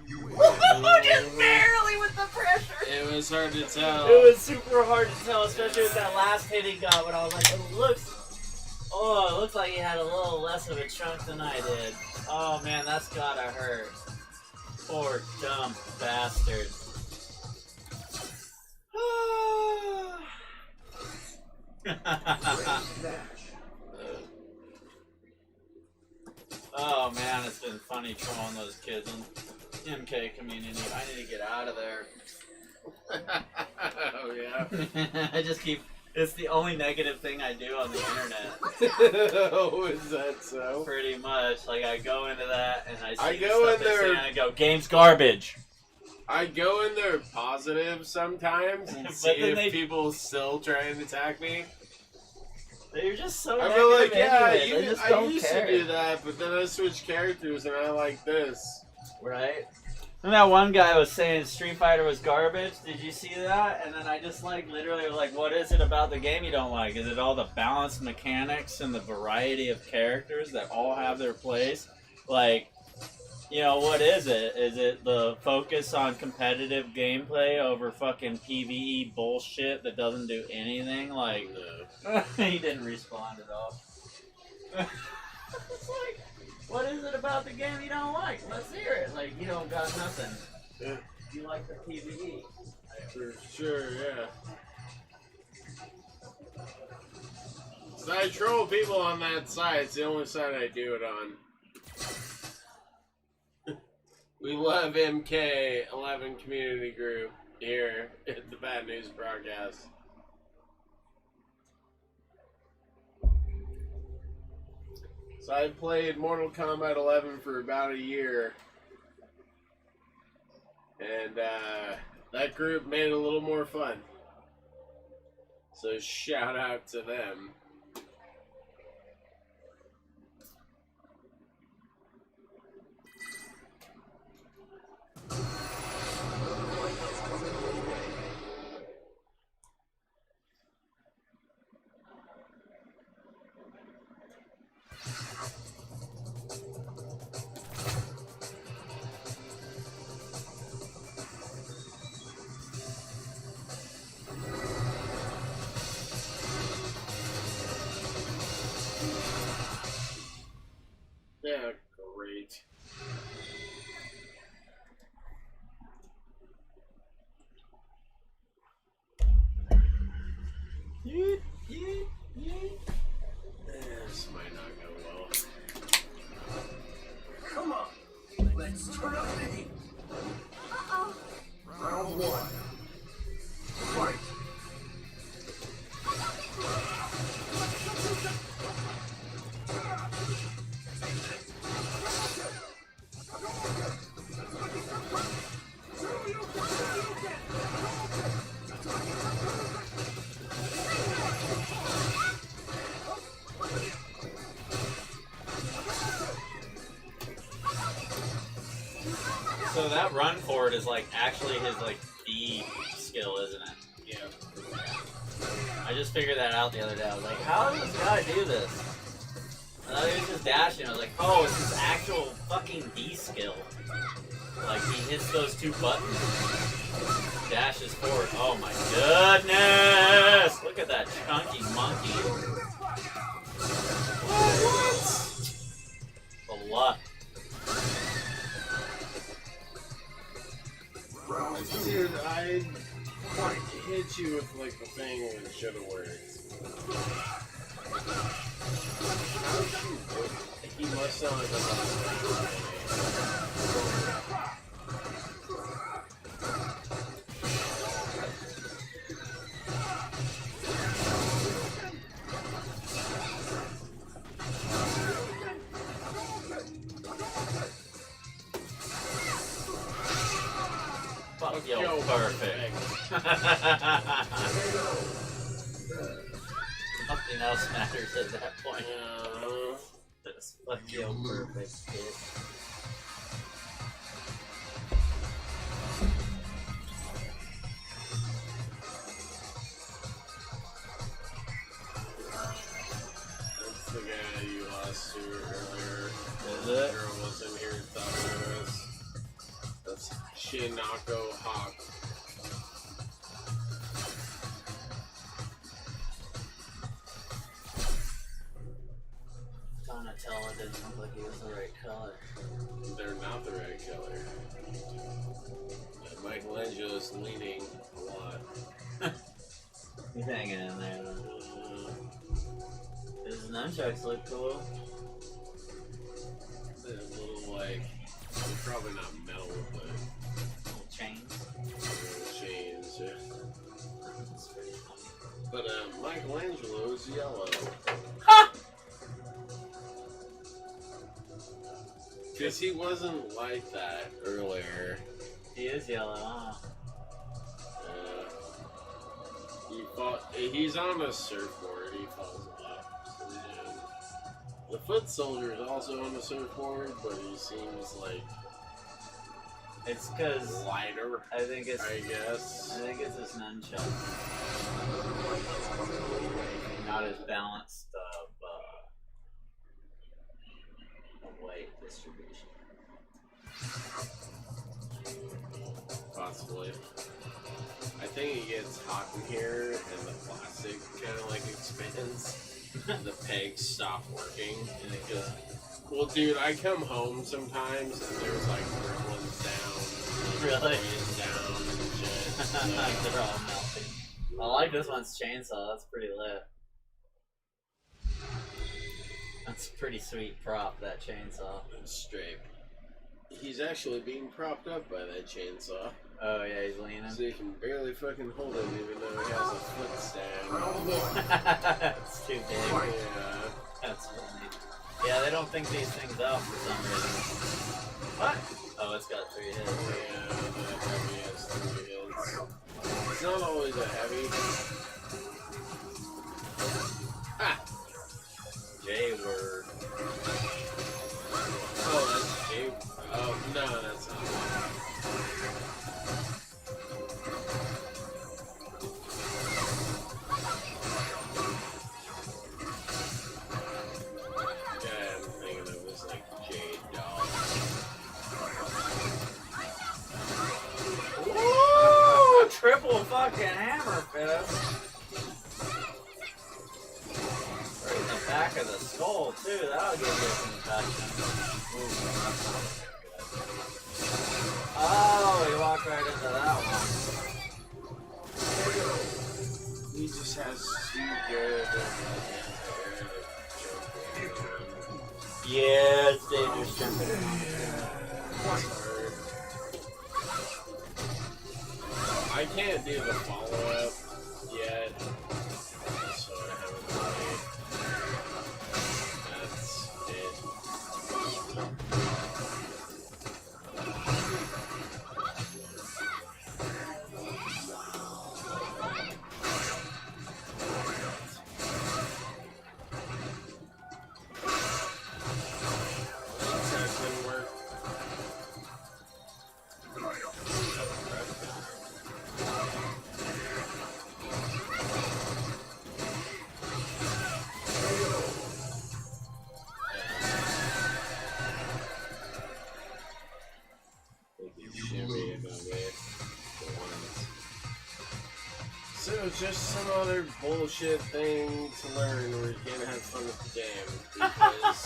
Just barely with the pressure. It was hard to tell. It was super hard to tell, especially with that last hit he got when I was like, it looks like he had a little less of a chunk than I did. Oh man, that's gotta hurt. Poor dumb bastard. Oh man, it's been funny trolling those kids in MK community. I need to get out of there. Oh yeah. I just keep. It's the only negative thing I do on the internet. Oh, is that so? Pretty much. Like I go into that and I see I the go stuff in they say there- and I go, game's garbage. I go in there positive sometimes and But see then if people still try and attack me. They're just so I negative feel like, yeah, anyway. They just I don't used care. to do that, but then I switched characters and I like this. Right? And that one guy was saying Street Fighter was garbage. Did you see that? And then I just like literally was like, what is it about the game you don't like? Is it all the balanced mechanics and the variety of characters that all have their place? Like, you know, what is it? Is it the focus on competitive gameplay over fucking PvE bullshit that doesn't do anything? Like, he didn't respond at all. It's like, what is it about the game you don't like? Let's hear it. Like, you don't got nothing. Yeah. You like the PvE. For sure, yeah. So I troll people on that site. It's the only site I do it on. We love MK11 community group here at the Bad News Broadcast. So I played Mortal Kombat 11 for about a year. And that group made it a little more fun. So shout out to them. Yeah, great. This might not go well. Come on, let's turn up the heat. Uh-oh. Round one. Fight. So that run forward is like actually his like B skill, isn't it? Yeah. I just figured that out the other day. I was like, how does this guy do this? I thought he was just dashing. I was like, oh, it's his actual fucking B skill. Like he hits those two buttons, dashes forward. Oh my goodness! Look at that chunky monkey. What? The luck. Round two. Dude, I hit you with like the thing when it should have worked. He must sound like a Fuck yo, perfect. Nothing else matters at that point. Just fuck yo, perfect, kid. That's the guy you lost to earlier. Is The it? girl was in here talking to us. That's Shinako Hawk. Donatello didn't look like he was the right color. They're not the right color. Michelangelo's leaning a lot. He's hanging in there. His nunchucks look cool. probably not metal, but Little chains. chains. Yeah. That's pretty funny. But Michelangelo's yellow. Because he wasn't like that earlier. He is yellow, huh? He's on a surfboard. He falls off. And the foot soldier is also on the surfboard, but he seems like It's because lighter. I think it's I guess. his nunchuck. Not as balanced of weight distribution. Possibly. I think it gets hot in here, and the plastic kind of like expands. The pegs stop working, and it goes. Well, dude, I come home sometimes, and there's like gremlins down. Really? Down and shit. Like they're all melting. I like this one's chainsaw. That's pretty lit. That's a pretty sweet prop, that chainsaw. Straight. He's actually being propped up by that chainsaw. Oh yeah, he's leaning. So he can barely fucking hold it, even though he has a foot stand. Round one. That's too big. Yeah. That's funny. Yeah, they don't think these things out for some reason. What? Oh, it's got 3 hits. Yeah, the heavy has 3 hits. It's not always a heavy. Ah! J-word. Oh, that's cheap. Oh, no, that's not. Yeah, I'm thinking it was like Jade Dog. Ooh, triple fucking hammer fist. Right in the back of the skull, too. That'll give you a concussion. Ooh, that's not good. Oh, he walked right into that one. He just has too good. Yeah, it's dangerous jumping around. I can't do the follow-up yet, so I haven't really. That's it. That didn't work. Shimmy it a bit for once. So it's just some other bullshit thing to learn where you can't have fun with the game because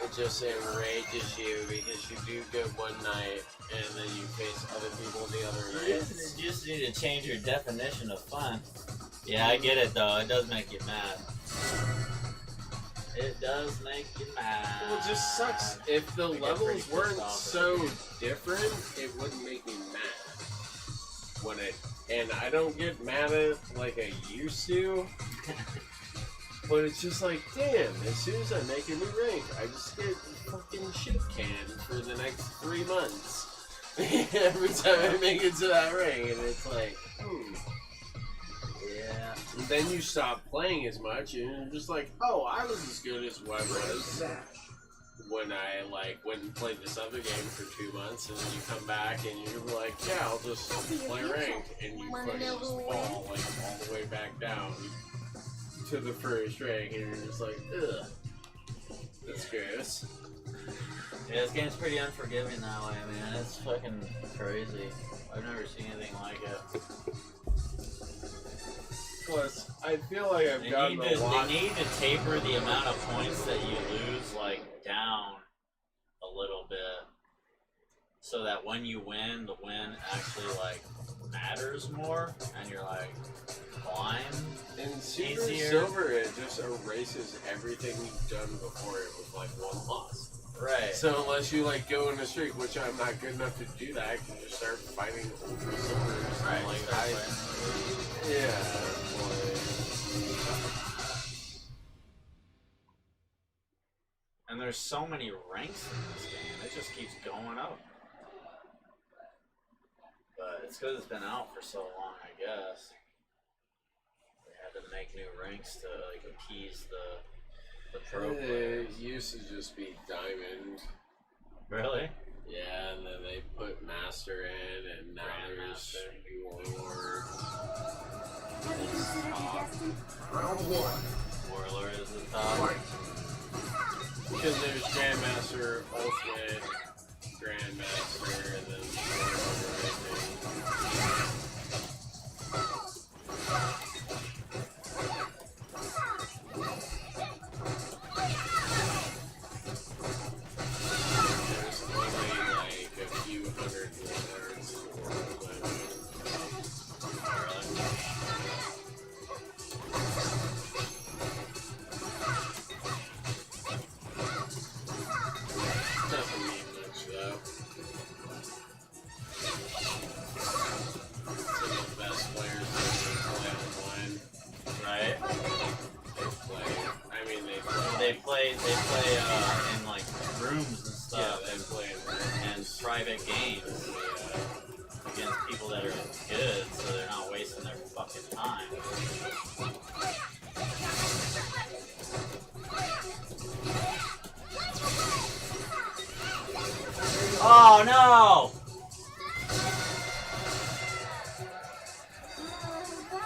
it just enrages you because you do good one night and then you face other people the other night. You just need to change your definition of fun. Yeah, I get it though. It does make you mad. It does make you mad. Well, it just sucks. If the We get levels pretty weren't pissed off so at it. different, it wouldn't make me mad. When it, and I don't get mad at it like I used to. But it's just like, damn, as soon as I make a new rank, I just get fucking shit canned for the next 3 months. Every time I make it to that rank, and it's like, Yeah. And then you stop playing as much, and you're just like, oh, I was as good as what I was when I went and played this other game for 2 months, and then you come back and you're like, yeah, I'll just play rank, and you fucking just fall all the way back down to the first rank, and you're just like, ugh, that's gross. Yeah, this game's pretty unforgiving that way, man. It's fucking crazy. I've never seen anything like it. Plus, I feel like I've gotten a lot. They need to taper the amount of points that you lose, down a little bit. So that when you win, the win actually, matters more, and you're, climb In Super easier. Silver, it just erases everything you've done before it with, one loss. Right. So unless you like go in a streak, which I'm not good enough to do that, I can just start fighting Ultra Silvers. Right. Like start I, playing. yeah. Like, And there's so many ranks in this game. It just keeps going up. But it's because it's been out for so long, I guess. They had to make new ranks to like appease the pro players. it used to just be Diamond. Really? Yeah, and then they put Master in, and now there's Warlord. Have you considered contestant? Round one. Warlord is the top. Fight. Because there's Grandmaster, Ultimate, Grandmaster, and then Warlord, I think. There's only like a few hundred winners for doesn't mean much though. Some of the best players that play online. Right? They play. They play in like rooms and Yeah, stuff they play in and private games against people that are good, so they're not wasting their fucking time. Oh no!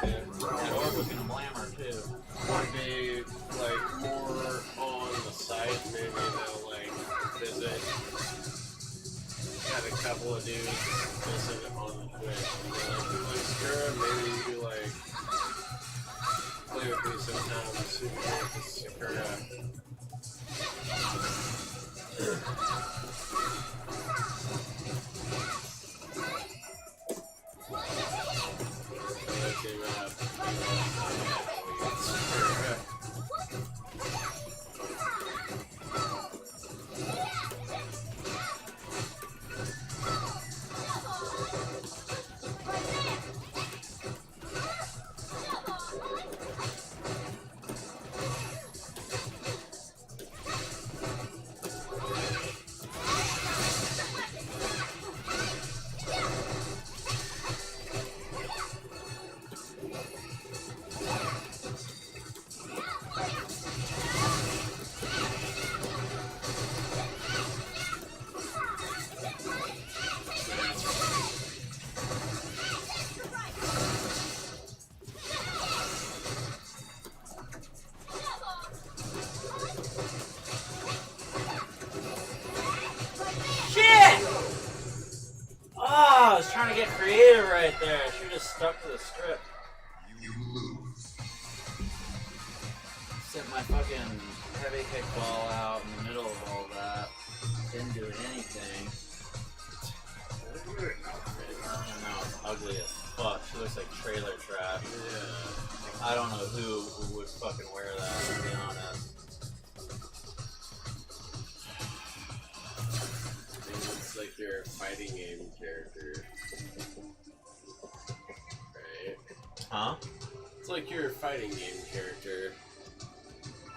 That Orb gonna blammer too. Would be like more on the site, maybe they'll like visit. Got a couple of dudes visit on the Twitch, and they're like, screw it, maybe you do like play with me sometime with Super Graphics Sakura. Oh, I was trying to get creative right there. I should have just stuck to the script. You lose. Set my fucking heavy kickball out in the middle of all that. Didn't do anything. And now it's ugly as fuck. She looks like trailer trash. Yeah. I don't know who would fucking wear that, to be honest. It's like your fighting game character. Right? Huh? It's like your fighting game character.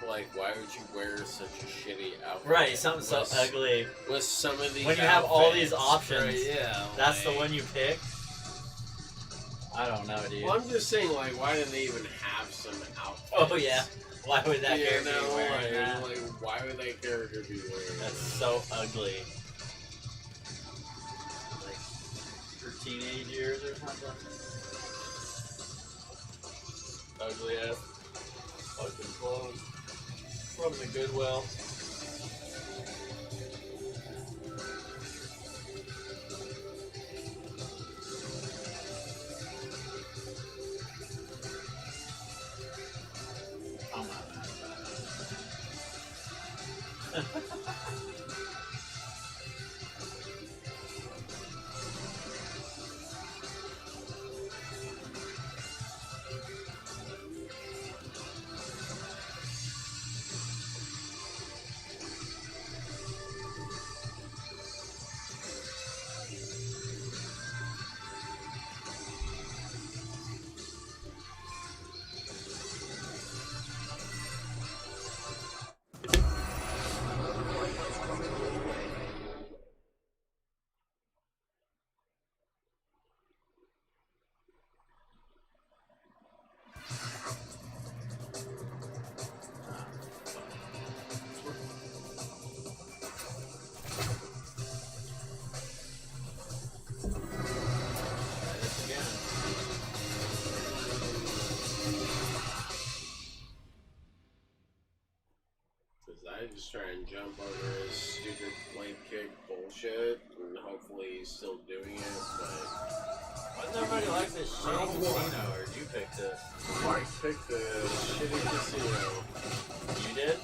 Like, why would you wear such a shitty outfit? Right, something so ugly. With some of these When you have all these outfits, options, right, yeah, that's like, the one you pick? I don't know, dude. Well, I'm just saying, like, why do they even have some outfits? Oh, yeah. Why would that Yeah, character no, be wearing that? like, why would that character be wearing That's that? so ugly. Like, for teenage years or something? Ugly ass fucking clothes. From the Goodwill. Oh my god. try and jump over his stupid blade kick bullshit, and hopefully he's still doing it, but... Why does everybody like this shitty casino, or did you pick this? I picked the shitty casino. You did?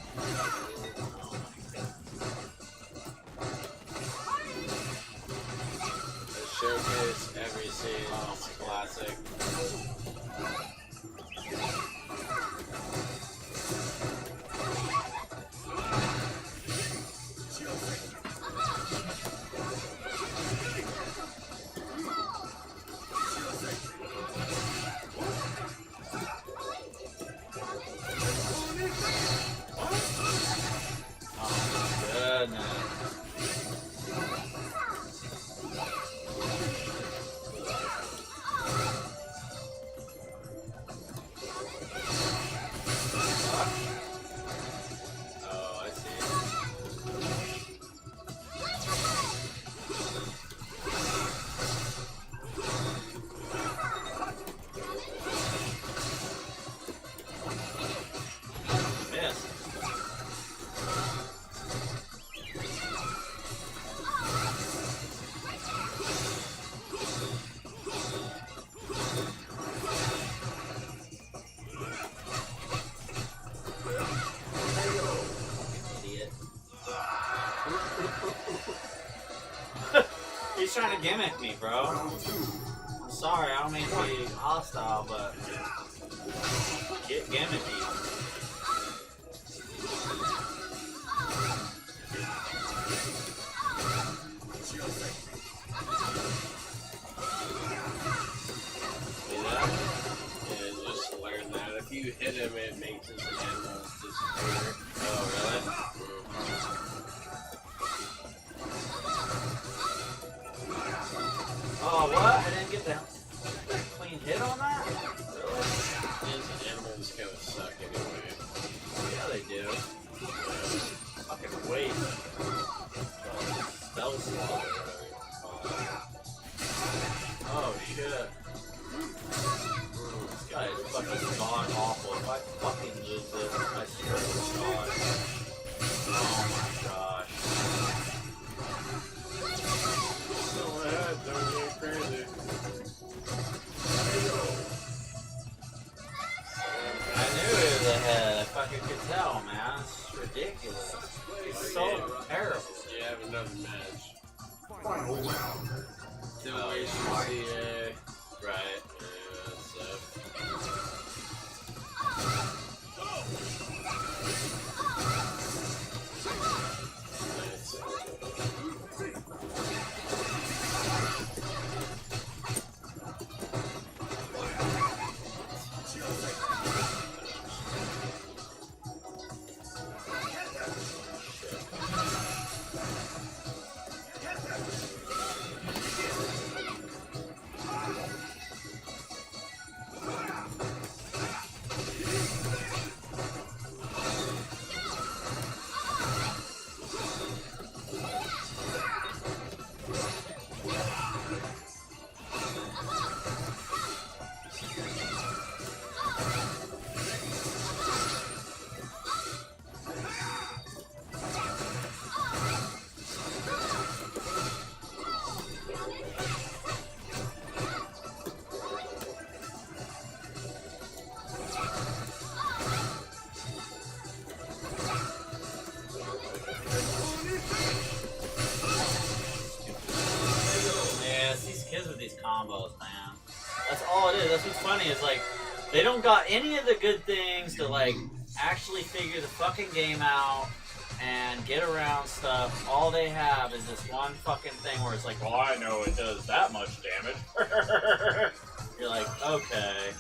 The showcase every scene, it's classic. He's trying to gimmick me, bro. I'm sorry, I don't mean to be hostile, but get gimmicky. See that? Yeah, just learn that. If you hit him, it makes his animals disappear. Oh, really? Oh, what? I didn't get the clean hit on that? Really? His animals kind of suck anyway. Yeah, they do. Fucking wait. Spell slaughter, whatever you want to call it. Oh, shit. This guy is fucking god awful. If I fucking lose this, I swear to God. Oh my gosh. Go ahead, don't get crazy. I knew he was ahead. I fucking could tell, man. It's ridiculous. It's so terrible. You have another match. Final round. Still waiting to see right. That's combos, man. That's all it is. That's what's funny is like they don't got any of the good things to like actually figure the fucking game out and get around stuff. All they have is this one fucking thing where it's like, well, I know it does that much damage. You're like, okay.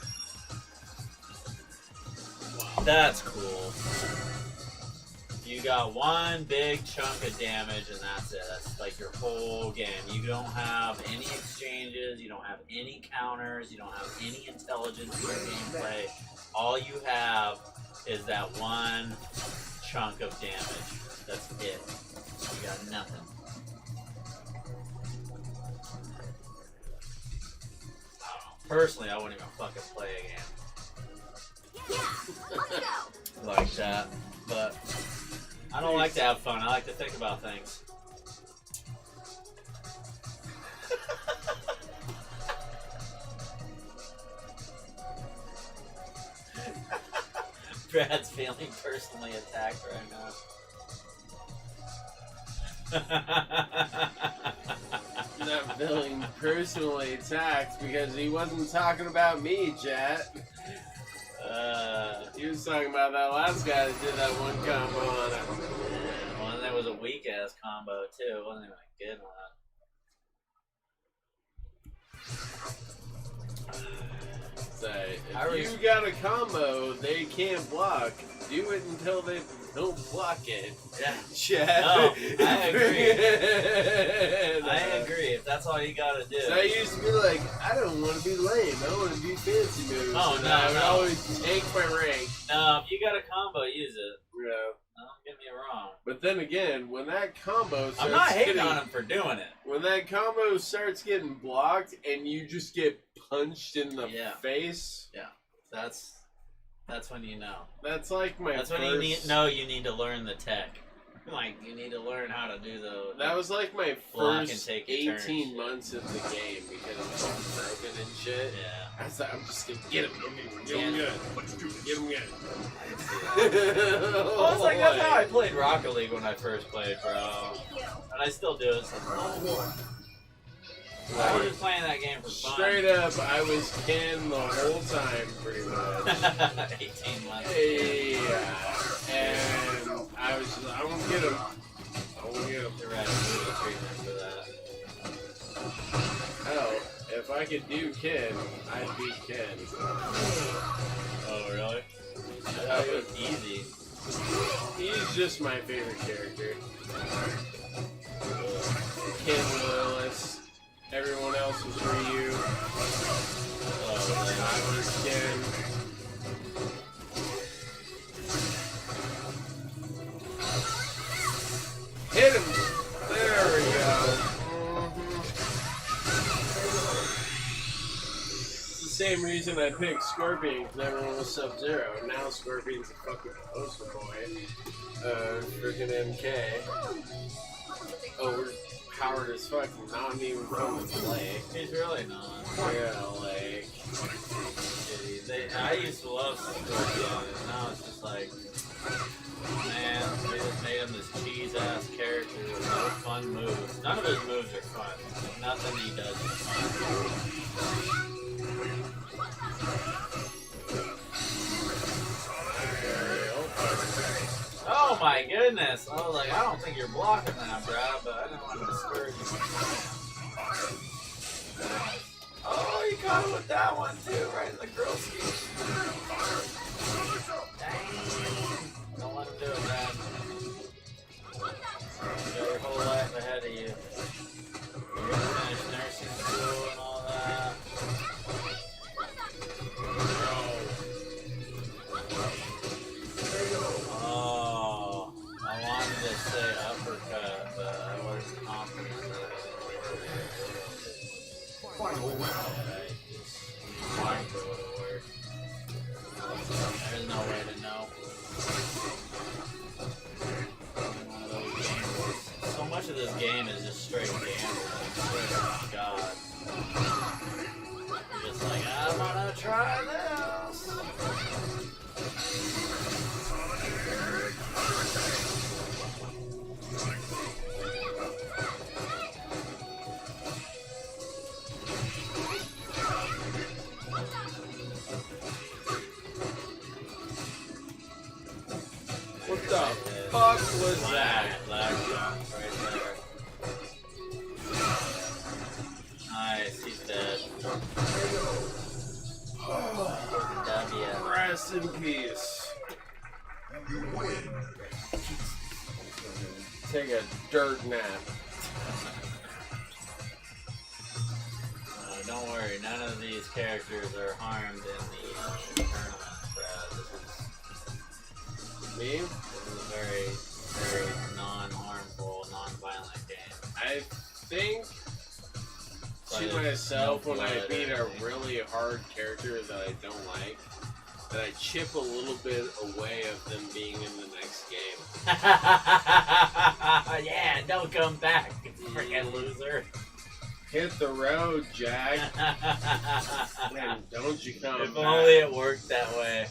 That's cool. You got one big chunk of damage and that's it. That's like your whole game. You don't have any exchanges, you don't have any counters, you don't have any intelligence in your gameplay. All you have is that one chunk of damage. That's it. You got nothing. I don't know. Personally, I wouldn't even fucking play a game Yeah, let's go. like that, but I don't like to have fun. I like to think about things. Brad's feeling personally attacked right now. Not feeling personally attacked because he wasn't talking about me, chat. He was talking about that last guy that did that one combo on him. Yeah, well, that was a weak ass combo too. It wasn't even a good one. Say, if you got a combo they can't block, do it until they don't block it. Yeah. Chat. No, I agree. I agree. If that's all you gotta do. So I used to be like, I don't want to be lame. I want to do fancy moves. Oh, and no, I would no. always take my rank. No, if you got a combo, use it. Yeah. Don't get me wrong. But then again, when that combo starts I'm not hating getting, on him for doing it. when that combo starts getting blocked and you just get punched in the Yeah. face, That's when you know. that's like my That's first... when you need to learn the tech. Like, you need to learn how to do the... That was like my block and first take your 18 turn. months of the game because it was all broken and shit. Yeah. I was like, I'm just gonna get him. Get him good. Get him good. Well, it's like, that's how I played Rocket League when I first played, bro. And I still do it sometimes. I was just playing that game for fun. Straight up, I was Ken the whole time, pretty much. 18 months. Yeah. And I was just, I won't get him. I won't get him. You're right, movie treatment for that. Hell, if I could do Ken, I'd be Ken. Oh, really? That That was easy. He's just my favorite character. Ken Willis. Everyone else was Ryu. I was Ken. Hit him! There we go. It's the same reason I picked Scorpion, because everyone was Sub-Zero. Now Scorpion's a fucking poster boy. Freaking MK. Oh, we're powered as fuck, not even fun to play. He's really not. Yeah, like... I used to love Scorpion, and now it's just like, man, they just made him this cheese-ass character with no fun moves. None of his moves are fun. Nothing he does is fun. Oh my goodness! I was like, I don't think you're blocking that, Brad, but I didn't want to discourage you. Oh, you caught him with that one too, right in the girl ski. Dang. Don't let him do it, man. You got your whole life ahead of you. You're gonna finish nursing school and all that. Oh, I wanted to say uppercut, but I wasn't confident that Final round. there's no way to know. One of those games. So much of this game is just straight gambling. Oh God. You're just like, I wanna try this. What the fuck was that? Black jump right there. Nice, he's dead. W. Rest in peace. You win. Take a dirt nap. Don't worry, none of these characters are harmed in the tournaments, Brad. Me? This is a very, very non-harmful, non-violent game. I think But to it's myself no when I blood beat or a anything. really hard character that I don't like, that I chip a little bit away of them being in the next game. Yeah, don't come back, you freaking loser. Hit the road, Jack. Man, don't you come If back. only it worked that way.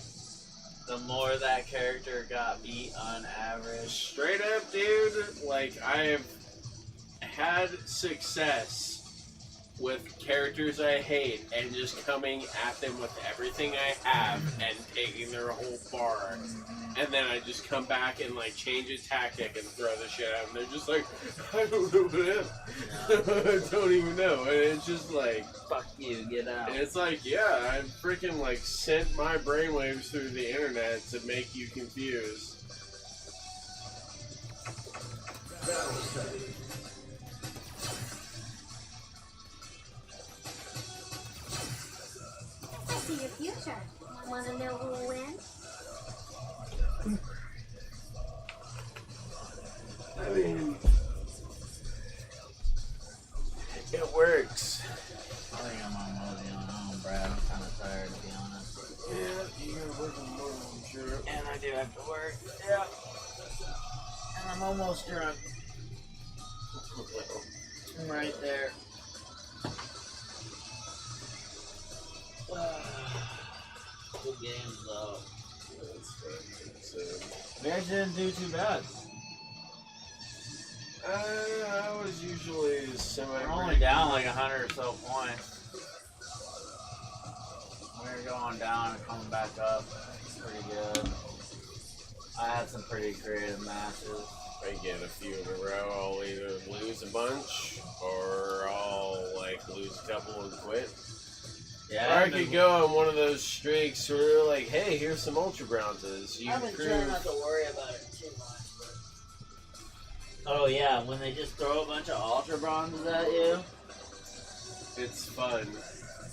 The more that character got beat on average. Straight up, dude, like, I have had success with characters I hate and just coming at them with everything I have and taking their whole bar. And then I just come back and, like, change a tactic and throw the shit at them. They're just like, I don't know what it is. I don't even know. And it's just like, Fuck you, get out. and it's like, yeah, I freaking, like, sent my brainwaves through the internet to make you confused. I see your future. Wanna know who will win? I mean, it works. I think I'm almost on home, Brad. I'm kind of tired, to be honest. Yeah, you gotta work on more, I'm sure. And I do have to work. Yeah. And I'm almost drunk. I'm right there. Good games, though. That's fucking insane. We actually didn't do too bad. I was usually semi. We're only down like 100 or so points. We're going down and coming back up. It's pretty good. I had some pretty creative matches. If I get a few in a row, I'll either lose a bunch or I'll like lose a couple and quit. Yeah, Or I could go on one of those streaks where they're like, hey, here's some ultra bronzes. You I've been trying prove. not to worry about it too much. Oh yeah, when they just throw a bunch of ultra bronzes at you. It's fun.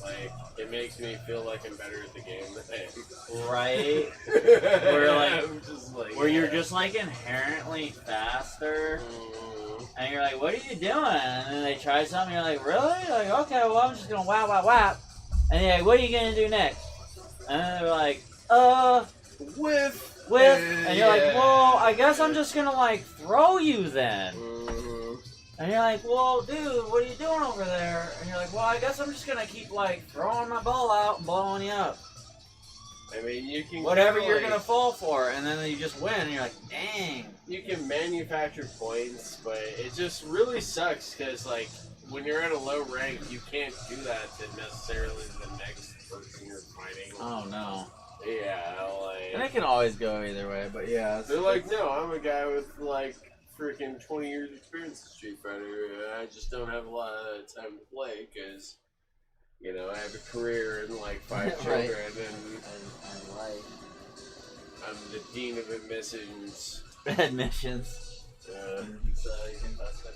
Like, it makes me feel like I'm better at the game than I am. Right. Where like- Where you're yeah. just like inherently faster. Mm. And you're like, what are you doing? And then they try something, you're like, really? Like, okay, well, I'm just gonna whap, whap, whap. And you're like, what are you gonna do next? And then they're like, Whiff. and you're like, well, I guess I'm just gonna like throw you then. Mhm. And you're like, well, dude, what are you doing over there? And you're like, well, I guess I'm just gonna keep like throwing my ball out and blowing you up. I mean, you can Whatever kinda, you're like, gonna fall for, and then you just win, and you're like, dang. You can manufacture points, but it just really sucks because, like, when you're at a low rank, you can't do that to necessarily the next person you're fighting. Oh no. Yeah, And like, it can always go either way, but yeah. they're like, no, I'm a guy with like freaking 20 years experience in Street Fighter. I just don't have a lot of time to play because, you know, I have a career and like 5 Right. children, and And like I'm the dean of admissions. admissions. Uh, So you can bust it.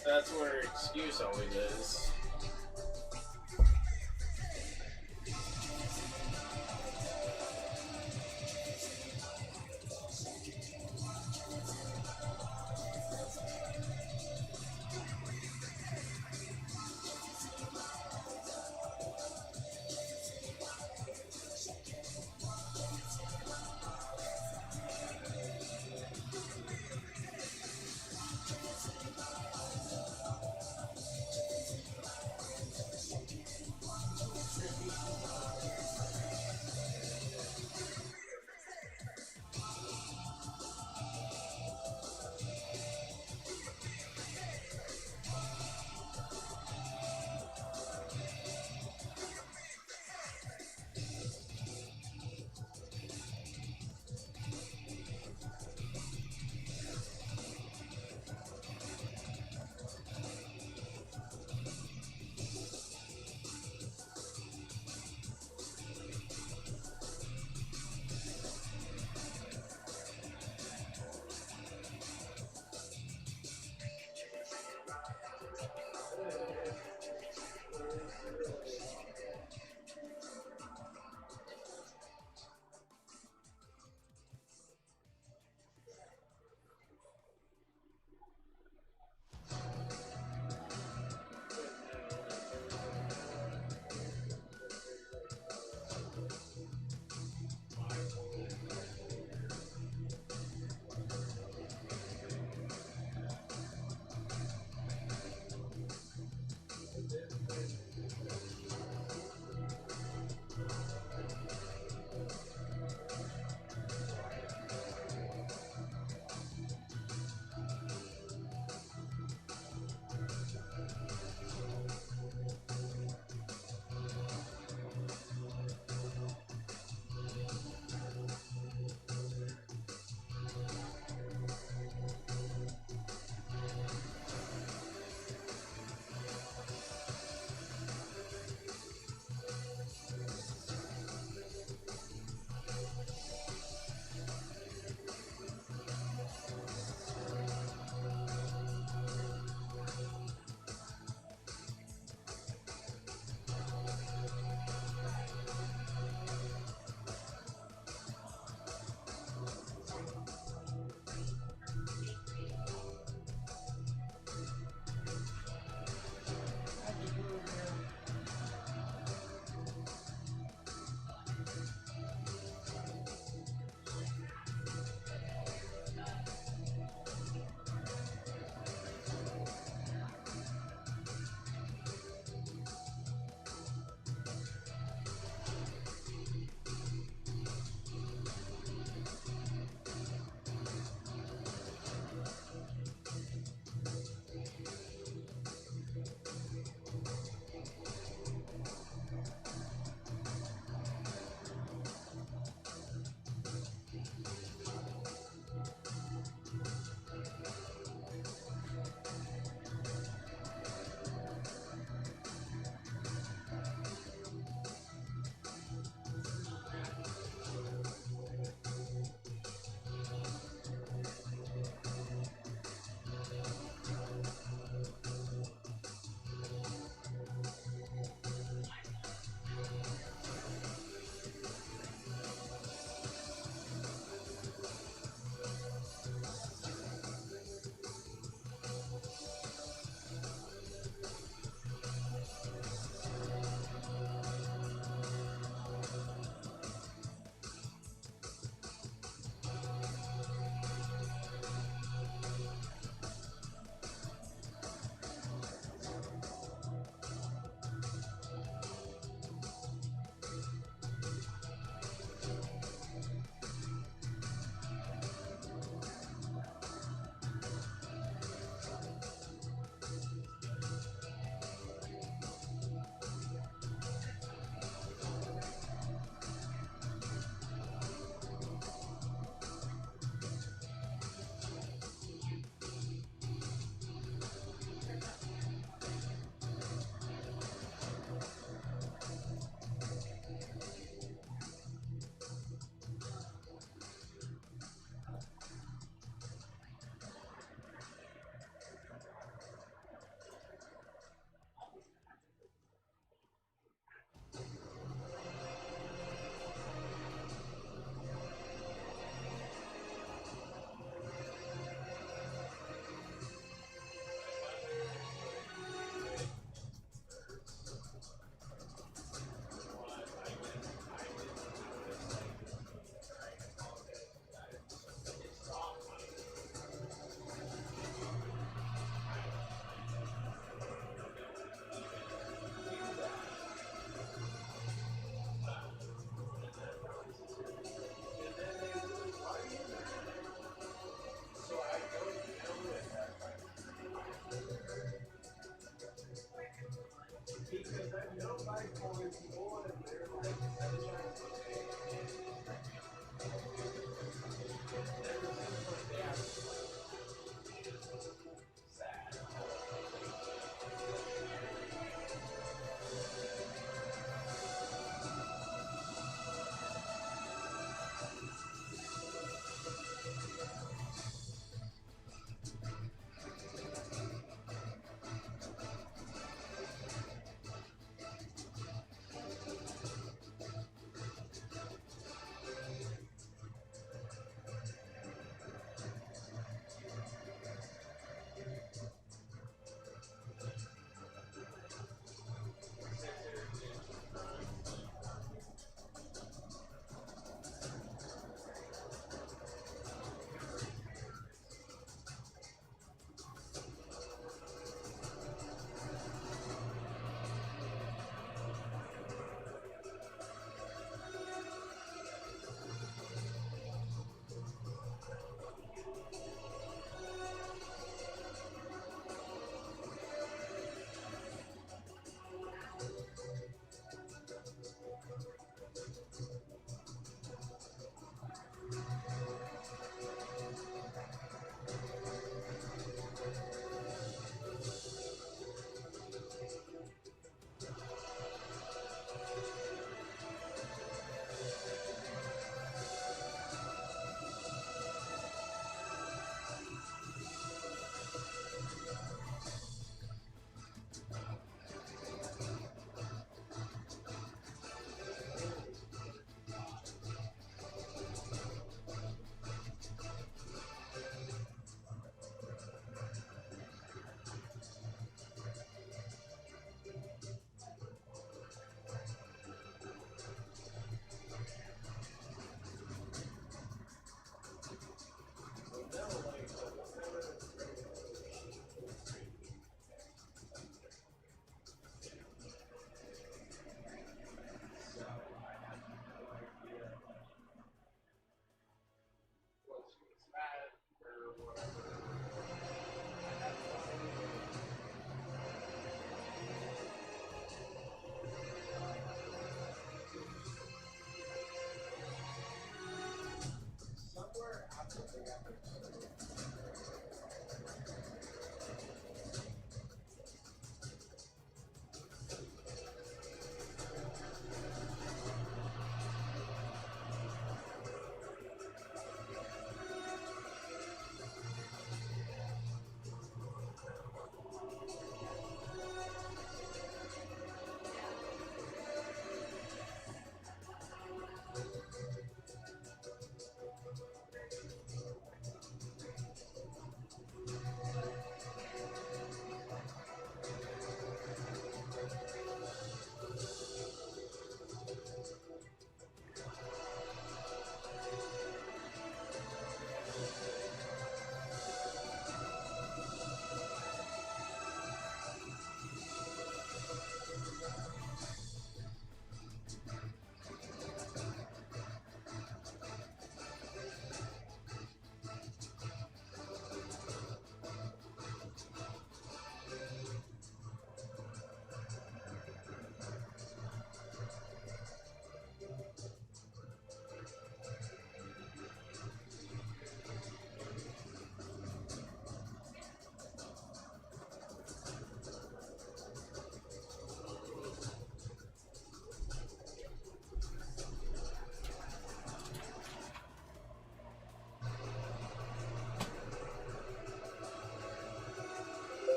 That's where excuse always is.